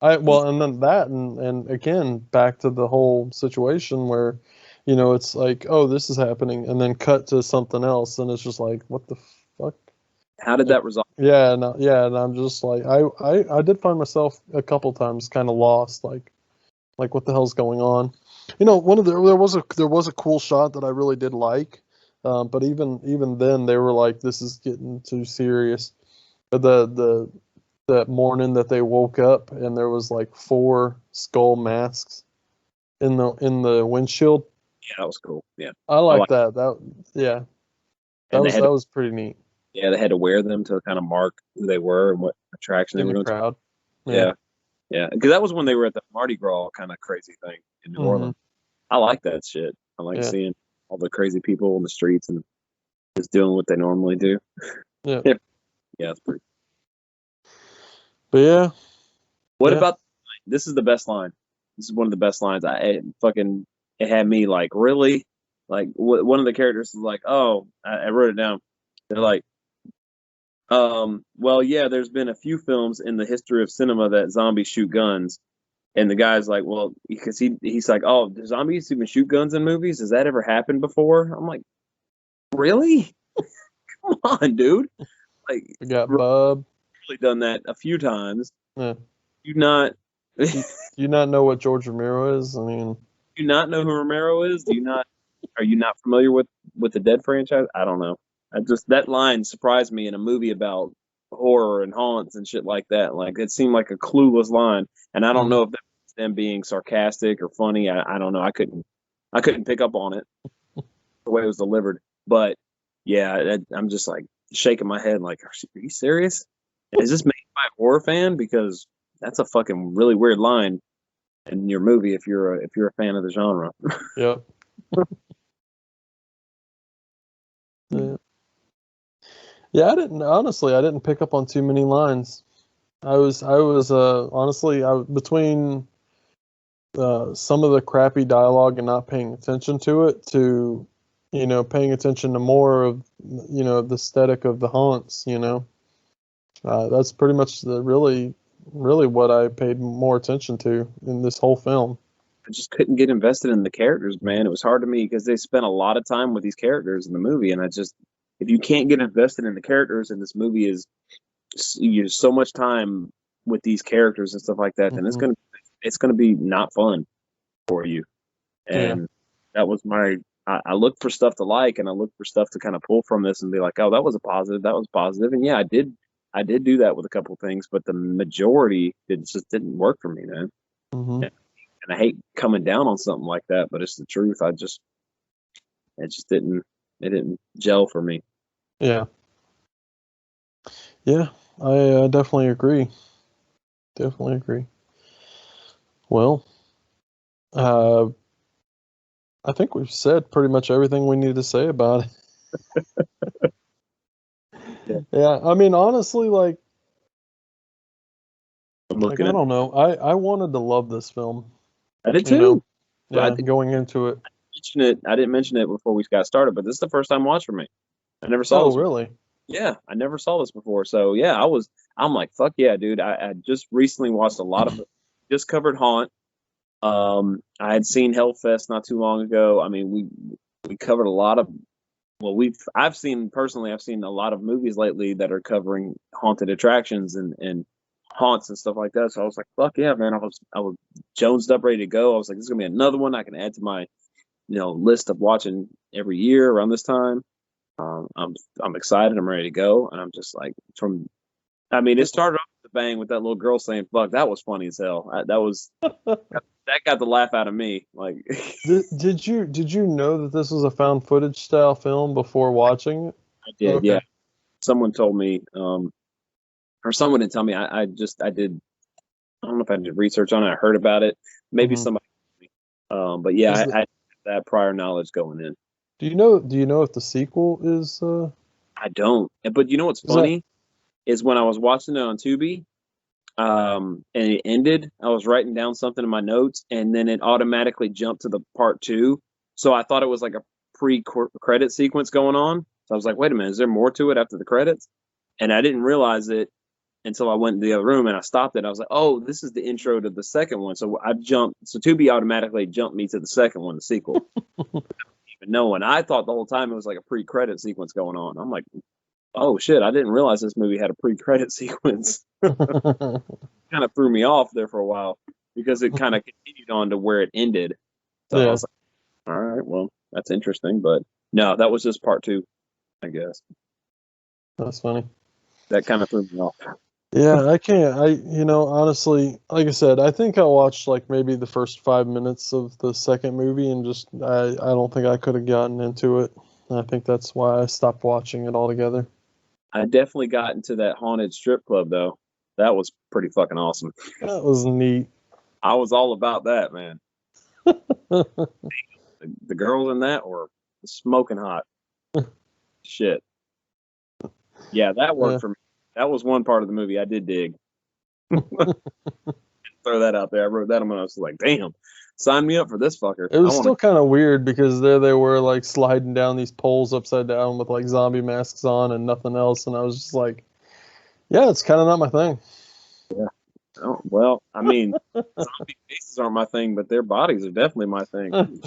and then that, and again, back to the whole situation where, you know, it's like, oh, this is happening, and then cut to something else, and it's just like, what the fuck? How did that resolve? Yeah, and I'm just like, I did find myself a couple times kind of lost, like what the hell's going on? You know, there was a cool shot that I really did like, but even then they were like, this is getting too serious. But that morning that they woke up and there was like 4 skull masks in the windshield. Yeah, that was cool. Yeah, I like that. That was pretty neat. Yeah, they had to wear them to kind of mark who they were and what attraction they were going to. Crowd. Yeah, because that was when they were at the Mardi Gras kind of crazy thing in New Orleans. I like that shit. I like seeing all the crazy people in the streets and just doing what they normally do. Yeah, it's pretty. But yeah. What about this? Is the best line. This is one of the best lines. It had me like, really, like one of the characters is like, oh, I wrote it down. They're like, well, yeah, there's been a few films in the history of cinema that zombies shoot guns. And the guy's like, well, because he's like, oh, do zombies even shoot guns in movies? Has that ever happened before? I'm like, really? Come on, dude. Like, we got Bub. Really done that a few times. Yeah. You not know what George Romero is? I mean, do you not know who Romero is? Are you not familiar with the Dead franchise? I don't know. That line surprised me in a movie about horror and haunts and shit like that. Like, it seemed like a clueless line, and I don't know if that's them being sarcastic or funny. I don't know. I couldn't pick up on it the way it was delivered. But yeah, I'm just like shaking my head, like, are you serious? Is this made by a horror fan? Because that's a fucking really weird line in your movie if you're a fan of the genre. Yep. Yeah, I didn't pick up on too many lines. I was honestly, between some of the crappy dialogue and not paying attention to it, to, you know, paying attention to more of, you know, the aesthetic of the haunts, you know. That's pretty much really what I paid more attention to in this whole film. I just couldn't get invested in the characters, man. It was hard to me because they spent a lot of time with these characters in the movie, and if you can't get invested in the characters, and this movie is so much time with these characters and stuff like that, then it's gonna be not fun for you. And that was I looked for stuff to like, and I looked for stuff to kind of pull from this and be like, oh, that was a positive, that was positive, and yeah, I did do that with a couple of things, but the majority just didn't work for me, man. Mm-hmm. And I hate coming down on something like that, but it's the truth. It didn't gel for me. Yeah. Yeah, I definitely agree. Well, I think we've said pretty much everything we need to say about it. Yeah, I mean, honestly, like I don't know. I wanted to love this film. I did too. Yeah, going into it. I didn't mention it before we got started, but this is the first time watch for me. I never saw. Oh, really? Yeah, I never saw this before. So yeah, I'm like, fuck yeah, dude. I just recently watched a lot of just covered Haunt. I had seen Hellfest not too long ago. I mean, we covered a lot of well, I've seen personally, I've seen a lot of movies lately that are covering haunted attractions and haunts and stuff like that. So I was like, fuck yeah, man. I was jonesed up, ready to go. I was like, this is gonna be another one I can add to my list of watching every year around this time. I'm excited. I'm ready to go, and I'm just like I mean, it started off with the bang with that little girl saying "fuck." That was funny as hell. That got the laugh out of me. Like, Did you know that this was a found footage style film before watching it? I did, Okay. yeah. Someone told me, or someone didn't tell me. I did. I don't know if I did research on it. I heard about it. Maybe Mhm. somebody. But yeah, Is I the, had that prior knowledge going in. do you know if the sequel is I don't. But you know what's is that funny is when I was watching it on Tubi, and it ended, I was writing down something in my notes, and then it automatically jumped to the part two. So I thought it was like a pre-credit sequence going on. So I was like, wait a minute, is there more to it after the credits? And I didn't realize it until I went in the other room and I stopped it. I was like, oh, this is the intro to the second one. So I jumped. So Tubi automatically jumped me to the second one, the sequel. Even knowing, I thought the whole time it was like a pre-credit sequence going on. I'm like, oh shit, I didn't realize this movie had a pre-credit sequence. Kind of threw me off there for a while because it kind of continued on to where it ended. So I Yeah, was like, all right, well, that's interesting. But no, that was just part two, I guess. that's funny. That kind of threw me off. Yeah, I can't. Honestly, like I said, I think I watched like maybe the first 5 minutes of the second movie and just I don't think I could have gotten into it. I think that's why I stopped watching it altogether. I definitely got into that haunted strip club though. That was pretty fucking awesome. That was neat. I was all about that, man. The girls in that were smoking hot. Shit. Yeah, that Yeah. worked for me. That was one part of the movie I did dig. Throw that out there. I wrote that on when I was like, damn, sign me up for this fucker. It I was want to. still kind of weird because there they were like sliding down these poles upside down with like zombie masks on and nothing else, and I was just like, yeah, it's kind of not my thing. Oh, well, I mean, zombie faces aren't my thing, but their bodies are definitely my thing.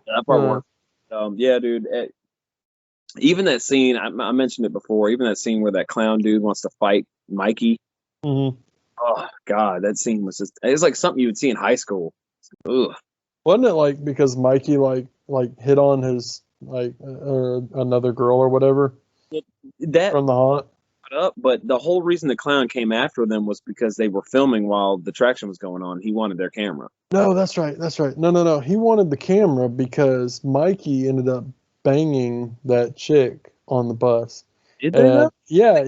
That part Uh, worked. Yeah, dude. Even that scene, I mentioned it before. Even that scene where that clown dude wants to fight Mikey. mhm. Oh God, that scene was just—it's like something you would see in high school. Ugh. Wasn't it like because Mikey like hit on his like or another girl or whatever That from the haunt? up, but the whole reason the clown came after them was because they were filming while the attraction was going on. He wanted their camera. No, that's right. That's right. No. He wanted the camera because Mikey ended up banging that chick on the bus. Did they And though? yeah,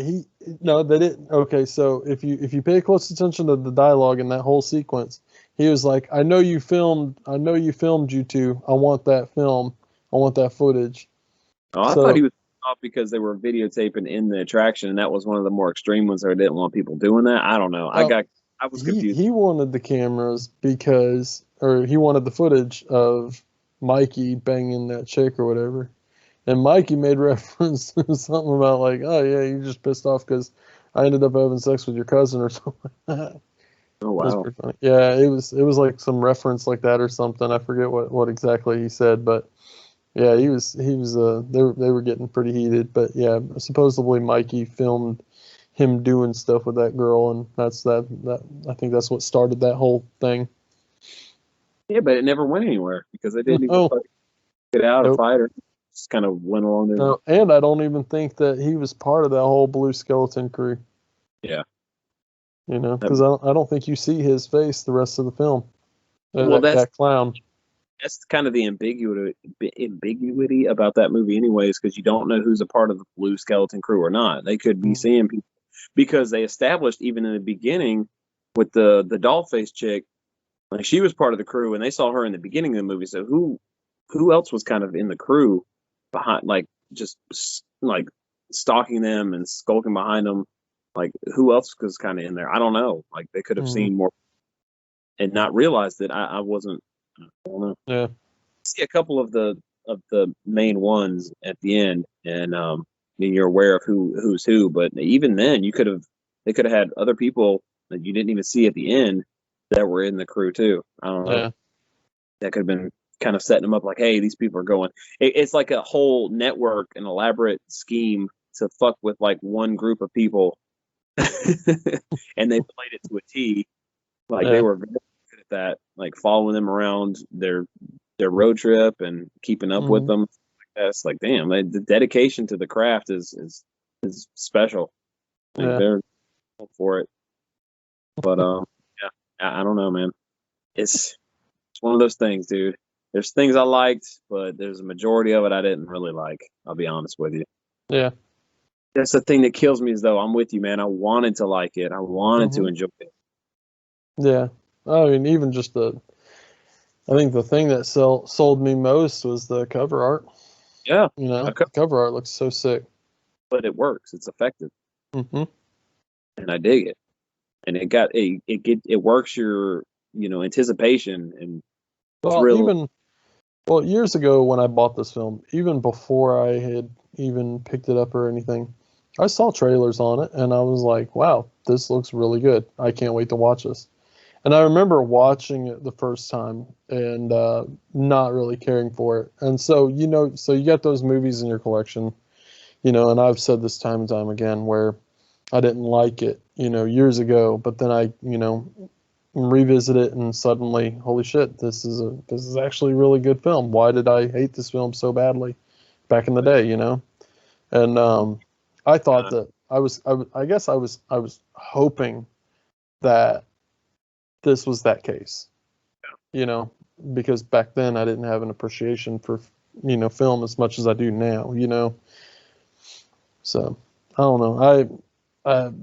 no, they didn't. Okay, so if you pay close attention to the dialogue in that whole sequence, he was like, I know you filmed you two. I want that film. I want that footage." Oh, I thought he So was off because they were videotaping in the attraction, and that was one of the more extreme ones. Where they didn't want people doing that. I don't know. well, I was he confused. he wanted the cameras or he wanted the footage of Mikey banging that chick or whatever. And Mikey made reference to something about like, oh yeah, you just pissed off because I ended up having sex with your cousin or something like that. Oh It was wow. pretty funny. Yeah, it was like some reference like that or something. I forget what exactly he said, but yeah, he was they were getting pretty heated. But yeah, supposedly Mikey filmed him doing stuff with that girl, and that I think that's what started that whole thing. Yeah, but it never went anywhere because they didn't even No, fucking get out or nope. fight or just kind of went along there. No, and I don't even think that he was part of that whole Blue Skeleton crew. Yeah. Because I don't think you see his face the rest of the film. Well, That clown. that's kind of the ambiguity about that movie, anyways, because you don't know who's a part of the Blue Skeleton crew or not. They could be Mm. seeing people because they established even in the beginning with the doll face chick, like she was part of the crew, and they saw her in the beginning of the movie. So who else was kind of in the crew behind, like just like stalking them and skulking behind them? Like who else was kind of in there? I don't know. Like they could have Mm. seen more and not realized that I wasn't. I don't know. Yeah. See a couple of the of the main ones at the end, and you're aware of who's who. But even then, they could have had other people that you didn't even see at the end that were in the crew too. I don't know. Yeah. That could have been kind of setting them up like, hey, these people are going. It's like a whole network, an elaborate scheme to fuck with like one group of people, and they played it to a T. Like they were very good at that, like following them around their road trip and keeping up with them. That's like, damn, the dedication to the craft is special. Like they're for it. But yeah, I don't know, man. It's one of those things, dude. There's things I liked, but there's a majority of it I didn't really like. I'll be honest with you. Yeah. That's the thing that kills me, is though I'm with you, man. I wanted to like it. I wanted to enjoy it. Yeah. I mean, even just I think the thing that sold me most was the cover art. Yeah. You know, the cover art looks so sick. But it works. It's effective. Mm-hmm. And I dig it. And it works your, anticipation and thrill. Years ago when I bought this film, even before I had even picked it up or anything, I saw trailers on it and I was like, wow, this looks really good. I can't wait to watch this. And I remember watching it the first time and not really caring for it. And so, so you got those movies in your collection, and I've said this time and time again where I didn't like it, years ago, but then I, revisit it and suddenly, holy shit, this is actually a really good film. Why did I hate this film so badly back in the day, And I thought that I guess I was hoping that this was that case, because back then I didn't have an appreciation for, film as much as I do now, So I don't know.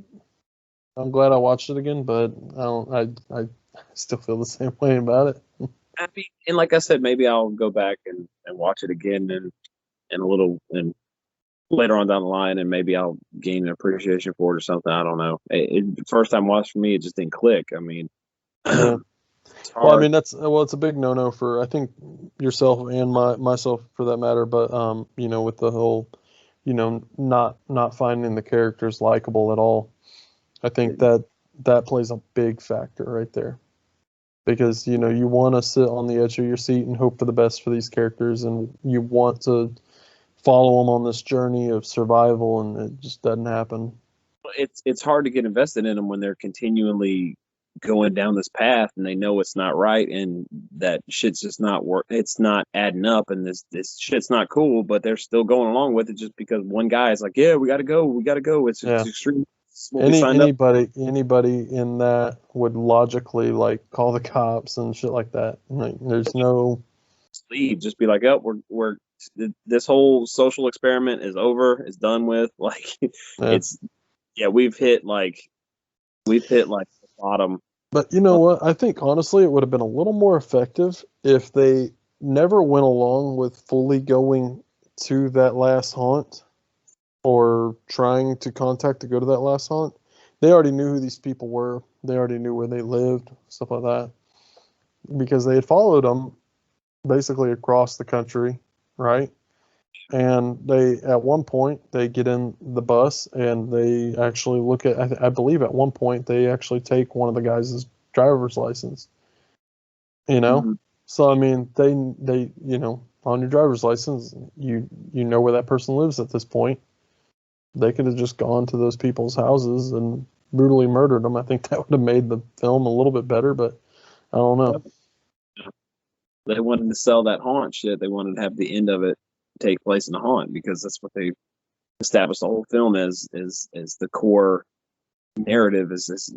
I'm glad I watched it again, but I still feel the same way about it. Happy, and like I said, maybe I'll go back and watch it again and later on down the line, and maybe I'll gain an appreciation for it or something. I don't know. First time watch for me, it just didn't click. I mean, yeah. Well, I mean it's a big no-no for I think yourself and myself for that matter. But with the whole, not finding the characters likable at all. I think that plays a big factor right there, because you want to sit on the edge of your seat and hope for the best for these characters, and you want to follow them on this journey of survival, and it just doesn't happen. It's hard to get invested in them when they're continually going down this path and they know it's not right and that shit's just not work. It's not adding up, and this shit's not cool, but they're still going along with it just because one guy is like, yeah, we got to go. It's extreme. Anybody in that would logically like call the cops and shit like that. Like, there's no leave. Just be like, oh, we're this whole social experiment is over. It's done with. Like, we've hit the bottom. But you know what? I think honestly, it would have been a little more effective if they never went along with fully going to that last haunt, or trying to contact to go to that last haunt. They already knew who these people were. They already knew where they lived, stuff like that, because they had followed them basically across the country, right? And they, at one point, they get in the bus and they actually look at, I believe at one point, they actually take one of the guys' driver's license, Mm-hmm. So, I mean, they, on your driver's license, you know where that person lives at this point. They could have just gone to those people's houses and brutally murdered them. I think that would have made the film a little bit better, but I don't know. They wanted to sell that haunt shit. They wanted to have the end of it take place in a haunt, because that's what they established the whole film as the core narrative, is this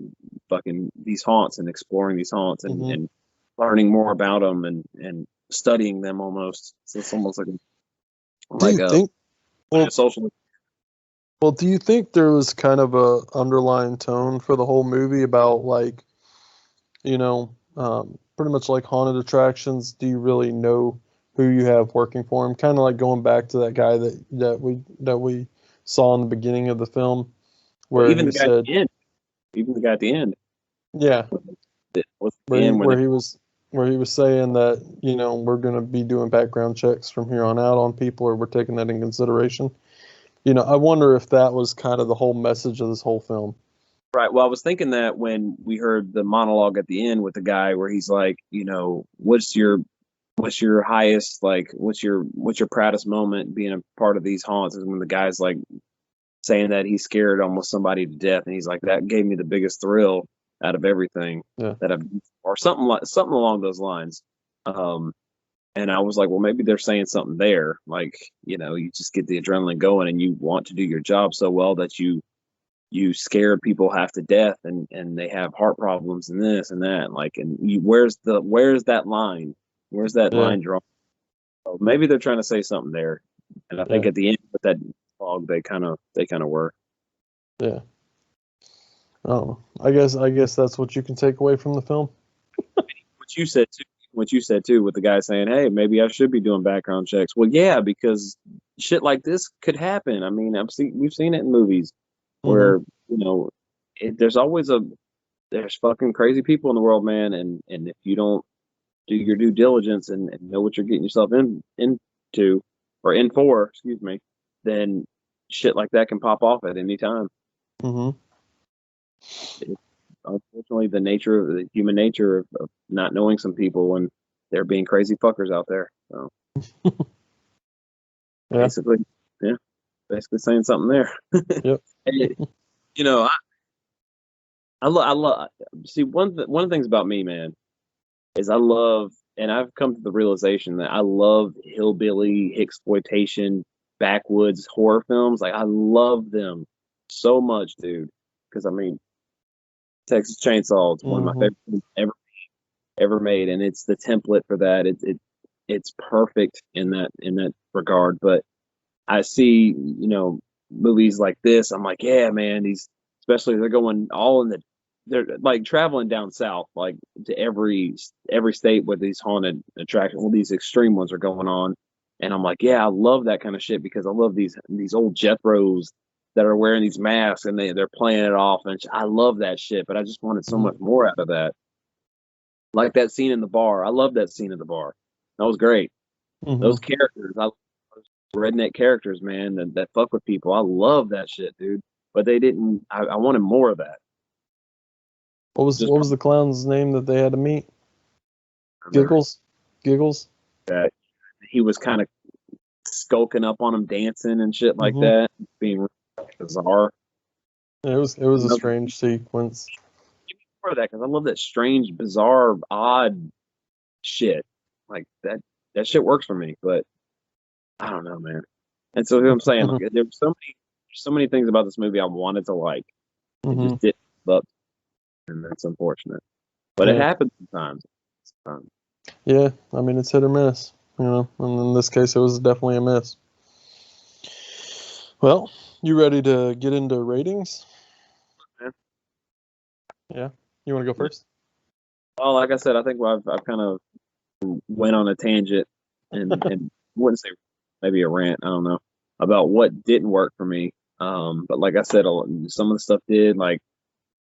fucking these haunts and exploring these haunts and learning more about them and studying them almost. So it's almost like a social. Well, do you think there was kind of a underlying tone for the whole movie about like, pretty much like haunted attractions? Do you really know who you have working for him? Kind of like going back to that guy that we saw in the beginning of the film, where even the guy at the end. yeah, where he was where he was saying that, we're going to be doing background checks from here on out on people, or we're taking that in consideration. I wonder if that was kind of the whole message of this whole film. Right. Well, I was thinking that when we heard the monologue at the end with the guy where he's like, what's your highest, like, what's your proudest moment being a part of these haunts, is when the guy's like saying that he scared almost somebody to death, and he's like, that gave me the biggest thrill out of everything that I've, or something along those lines. And I was like, well, maybe they're saying something there, like, you just get the adrenaline going and you want to do your job so well that you scare people half to death, and they have heart problems and this and that, like, and where's that line? Where's that line drawn? So maybe they're trying to say something there, and I think at the end with that fog, they kind of were. Yeah. Oh, I guess that's what you can take away from the film. What you said too, with the guy saying, "Hey, maybe I should be doing background checks." Well, yeah, because shit like this could happen. I mean, we've seen it in movies where there's always there's fucking crazy people in the world, man, and if you don't do your due diligence and know what you're getting yourself into or in for, excuse me, then shit like that can pop off at any time. Mm-hmm. Unfortunately, the human nature of not knowing some people when they're being crazy fuckers out there. So basically saying something there. Yep. And, I love. See, one of the things about me, man, is I love, and I've come to the realization that I love hillbilly exploitation, backwoods horror films. Like, I love them so much, dude. Because I mean, Texas Chainsaw, it's one of my favorite films ever made, and it's the template for that. It's perfect in that regard. But I see, movies like this, I'm like, yeah, man, especially they're going all they're like traveling down south, like to every state where these haunted attractions, all these extreme ones are going on. And I'm like, yeah, I love that kind of shit, because I love these old Jethros that are wearing these masks and they're playing it off, and I love that shit. But I just wanted so much more out of that. Like that scene in the bar. I love that scene in the bar. That was great. Those characters, redneck characters, man, that fuck with people. I love that shit, dude. But they didn't. I wanted more of that. What was the clown's name that they had to meet? Giggles. That he was kind of skulking up on him, dancing and shit like that, being bizarre. It was a strange sequence. Give me more of that, because I love that strange, bizarre, odd shit. Like that shit works for me. But I don't know, man. And so I'm saying, like, there's so many things about this movie I wanted to like, and just didn't. But and that's unfortunate. But it happens sometimes. Yeah, I mean, it's hit or miss, and in this case, it was definitely a miss. Well, you ready to get into ratings? Yeah. You want to go first? Well, like I said, I think I've kind of went on a tangent and wouldn't say maybe a rant, I don't know, about what didn't work for me. But like I said, some of the stuff did, like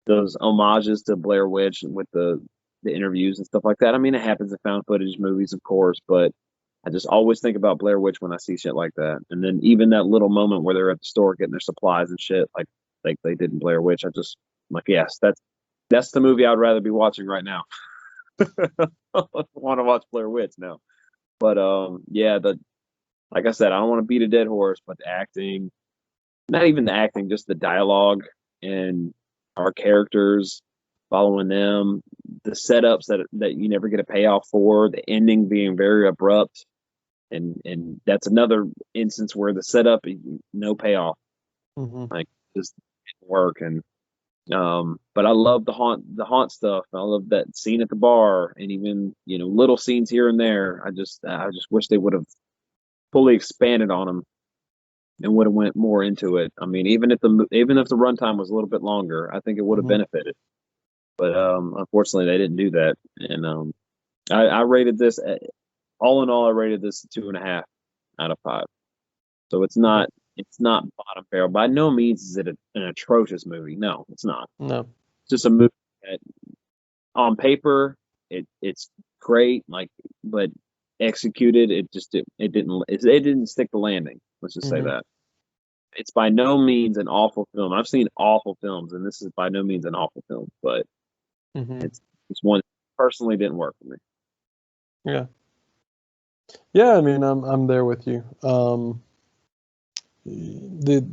those homages to Blair Witch with the interviews and stuff like that. I mean, it happens in found footage movies, of course, but I just always think about Blair Witch when I see shit like that. And then even that little moment where they're at the store getting their supplies and shit, like they did in Blair Witch, I'm like, yes, that's the movie I'd rather be watching right now. I want to watch Blair Witch now. But like I said, I don't want to beat a dead horse, but the acting, not even the acting, just the dialogue and our characters, following them, the setups that you never get a payoff for, the ending being very abrupt, and that's another instance where the setup, no payoff, like, just didn't work. And but I love the haunt stuff. I love that scene at the bar, and even little scenes here and there. I just wish they would have fully expanded on them and would have went more into it. I mean, even if the runtime was a little bit longer, I think it would have benefited. But unfortunately, they didn't do that. And I rated this, all in all, I rated this 2.5 out of 5. So it's not bottom barrel. By no means is it an atrocious movie. No, it's not. No, It's just a movie that, on paper, it's great, like, but executed, it didn't stick the landing. Let's just say Mhm. that. It's by no means an awful film. I've seen awful films, and this is by no means an awful film, but Mhm. it's one that personally didn't work for me. Yeah. Yeah, I mean, I'm there with you. The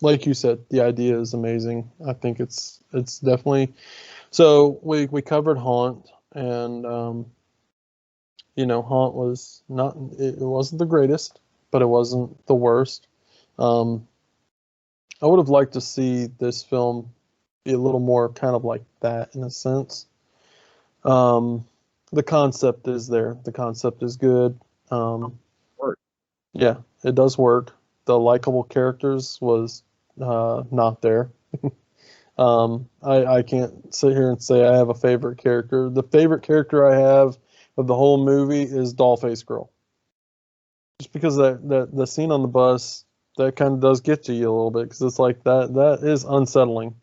like you said, the idea is amazing. I think it's definitely. So we covered Haunt, and Haunt was not, it wasn't the greatest, but it wasn't the worst. Um, I would have liked to see this film be a little more kind of like that in a sense. Um, the concept is there. The concept is good. Um, Work. yeah, it does work. The likable characters was not there. I can't sit here and say I have a favorite character. The favorite character I have of the whole movie is Dollface Girl. Just because that the scene on the bus, that kind of does get to you a little bit, because it's like that is unsettling,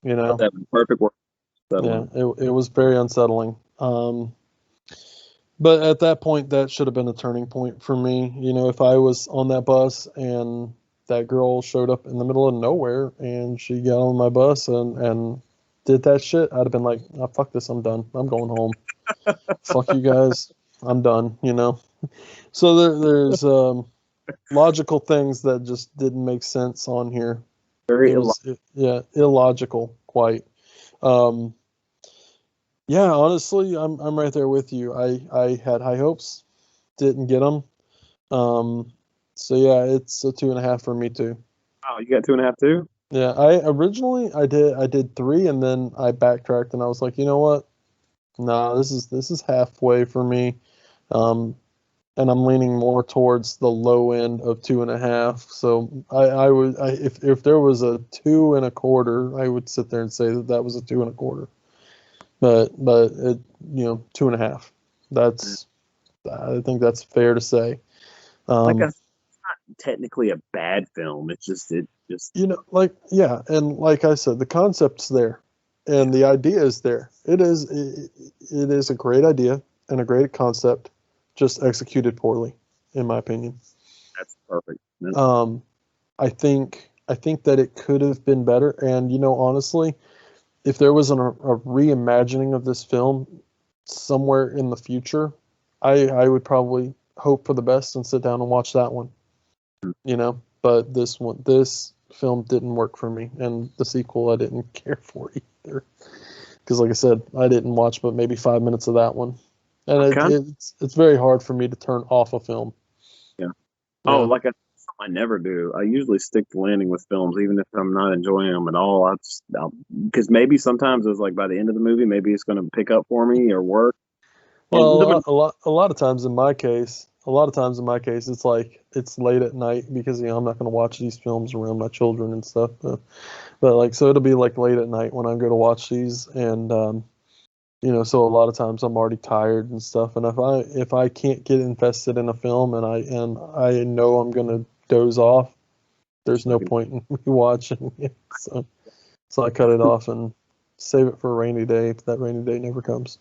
you know. That perfect work. Yeah, Settling. it was very unsettling. But at that point, that should have been a turning point for me. If I was on that bus and that girl showed up in the middle of nowhere and she got on my bus and did that shit, I'd have been like, oh, fuck this, I'm done. I'm going home. Fuck you guys. I'm done. So there's logical things that just didn't make sense on here. Very Yeah, illogical, quite. Um, yeah, honestly, I'm right there with you. I had high hopes, didn't get them. So yeah, it's a 2.5 for me too. Oh, you got 2.5 too? Yeah, I did 3, and then I backtracked and I was like, you know what? Nah, this is halfway for me. Um, and I'm leaning more towards the low end of 2.5. So if there was a 2.25, I would sit there and say that was a 2.25. But it 2.5. That's I think that's fair to say. Like Um, it's not technically a bad film. It's just it just like, yeah, and like I said, the concept's there, and the idea is there. It is a great idea and a great concept, just executed poorly, in my opinion. that's perfect. Um, I think that it could have been better, and honestly, if there was a reimagining of this film somewhere in the future, I would probably hope for the best and sit down and watch that one. But this film didn't work for me, and the sequel I didn't care for either. Because, like I said, I didn't watch but maybe 5 minutes of that one, and Okay. it's very hard for me to turn off a film. Yeah. Oh, Yeah. like I never do. I usually stick to landing with films, even if I'm not enjoying them at all. Because maybe sometimes it's like by the end of the movie, maybe it's going to pick up for me or work. Well, And a lot of times in my case, it's like it's late at night because I'm not going to watch these films around my children and stuff. But like, so it'll be like late at night when I go to watch these, and so a lot of times I'm already tired and stuff. And if I can't get invested in a film and I know I'm going to doze off, there's no point in me watching it. So I cut it off and save it for a rainy day if that rainy day never comes.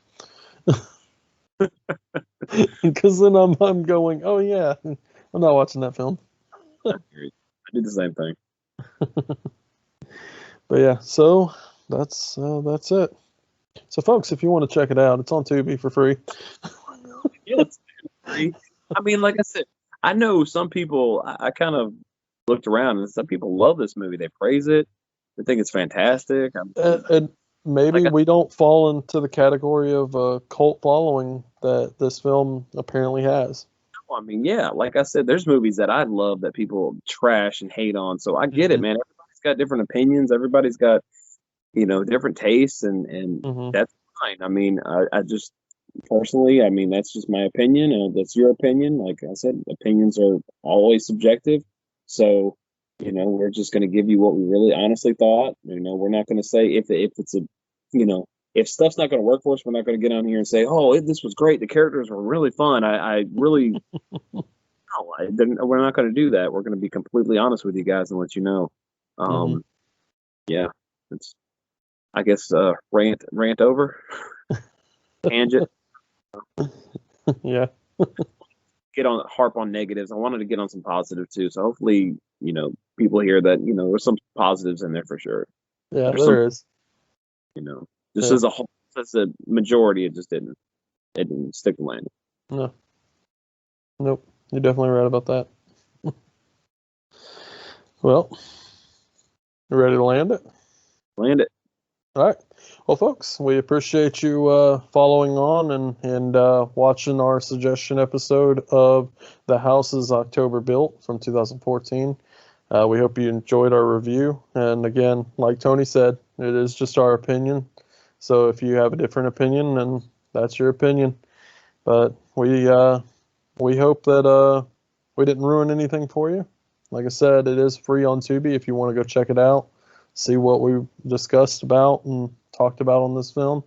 Because then I'm going, oh yeah, I'm not watching that film. I do the same thing. But yeah, so that's it. So folks, if you want to check it out, it's on Tubi for free. Yeah, it's free. I mean, like I said, I know some people. I kind of looked around, and some people love this movie. They praise it. They think it's fantastic. And maybe Like we don't fall into the category of a cult following that this film apparently has. I mean, yeah, like I said, there's movies that I love that people trash and hate on. So I get it, Hmm. man. Everybody's got different opinions. Everybody's got, different tastes, and Hmm. that's fine. I mean, I just personally, I mean, that's just my opinion, and that's your opinion. Like I said, opinions are always subjective. So, we're just going to give you what we really honestly thought. We're not going to say if it's a, if stuff's not going to work for us, we're not going to get on here and say, oh, this was great. The characters were really fun. I really, no, we're not going to do that. We're going to be completely honest with you guys and let you know. Hmm. Yeah, it's, I guess, rant over, tangent. Yeah. Get on harp on negatives. I wanted to get on some positive too. So hopefully, people hear that, there's some positives in there for sure. Yeah, There's some, there is. just Yeah. as a whole, as a majority, it didn't stick the landing. No. Nope. You're definitely right about that. Well, you ready to land it? Land it. All right. Well, folks, we appreciate you following on and watching our suggestion episode of The House is October Built from 2014. We hope you enjoyed our review. And again, like Tony said, it is just our opinion. So if you have a different opinion, then that's your opinion. But we hope that we didn't ruin anything for you. Like I said, it is free on Tubi if you want to go check it out, see what we discussed about and talked about on this film.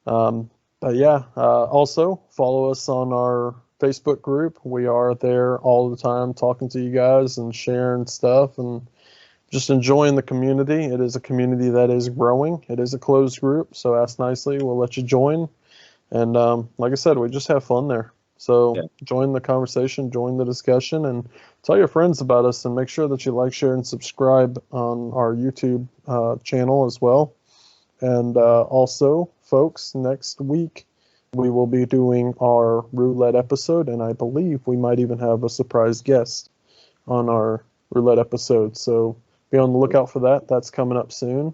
But yeah, also follow us on our Facebook group. We are there all the time talking to you guys and sharing stuff and just enjoying the community. It is a community that is growing. It is a closed group, so ask nicely. We'll let you join. And like I said, we just have fun there. So join the conversation, join the discussion, and tell your friends about us. And make sure that you like, share, and subscribe on our YouTube channel as well. And also, folks, next week we will be doing our roulette episode, and I believe we might even have a surprise guest on our roulette episode. So be on the lookout for that. That's coming up soon.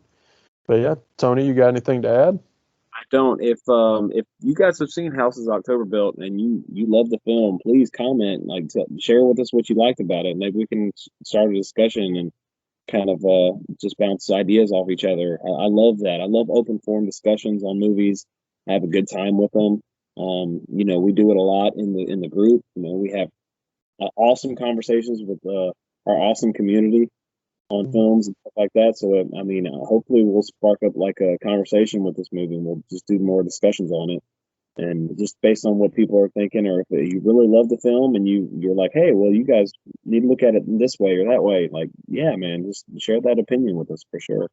But yeah, Tony, you got anything to add? I don't. If you guys have seen Houses October Built and you love the film, please comment, share with us what you liked about it. Maybe we can start a discussion and kind of just bounce ideas off each other. I love that. I love open forum discussions on movies. I have a good time with them. We do it a lot in the group. We have awesome conversations with our awesome community on films and stuff like that. So hopefully we'll spark up like a conversation with this movie, and we'll just do more discussions on it. And just based on what people are thinking, or if you really love the film and you're like, hey, well, you guys need to look at it this way or that way. Like, yeah, man, just share that opinion with us for sure.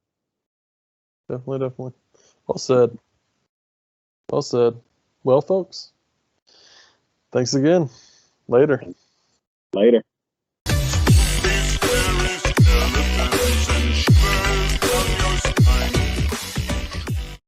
Definitely. Well said. Well said. Well, folks, thanks again. Later. Later.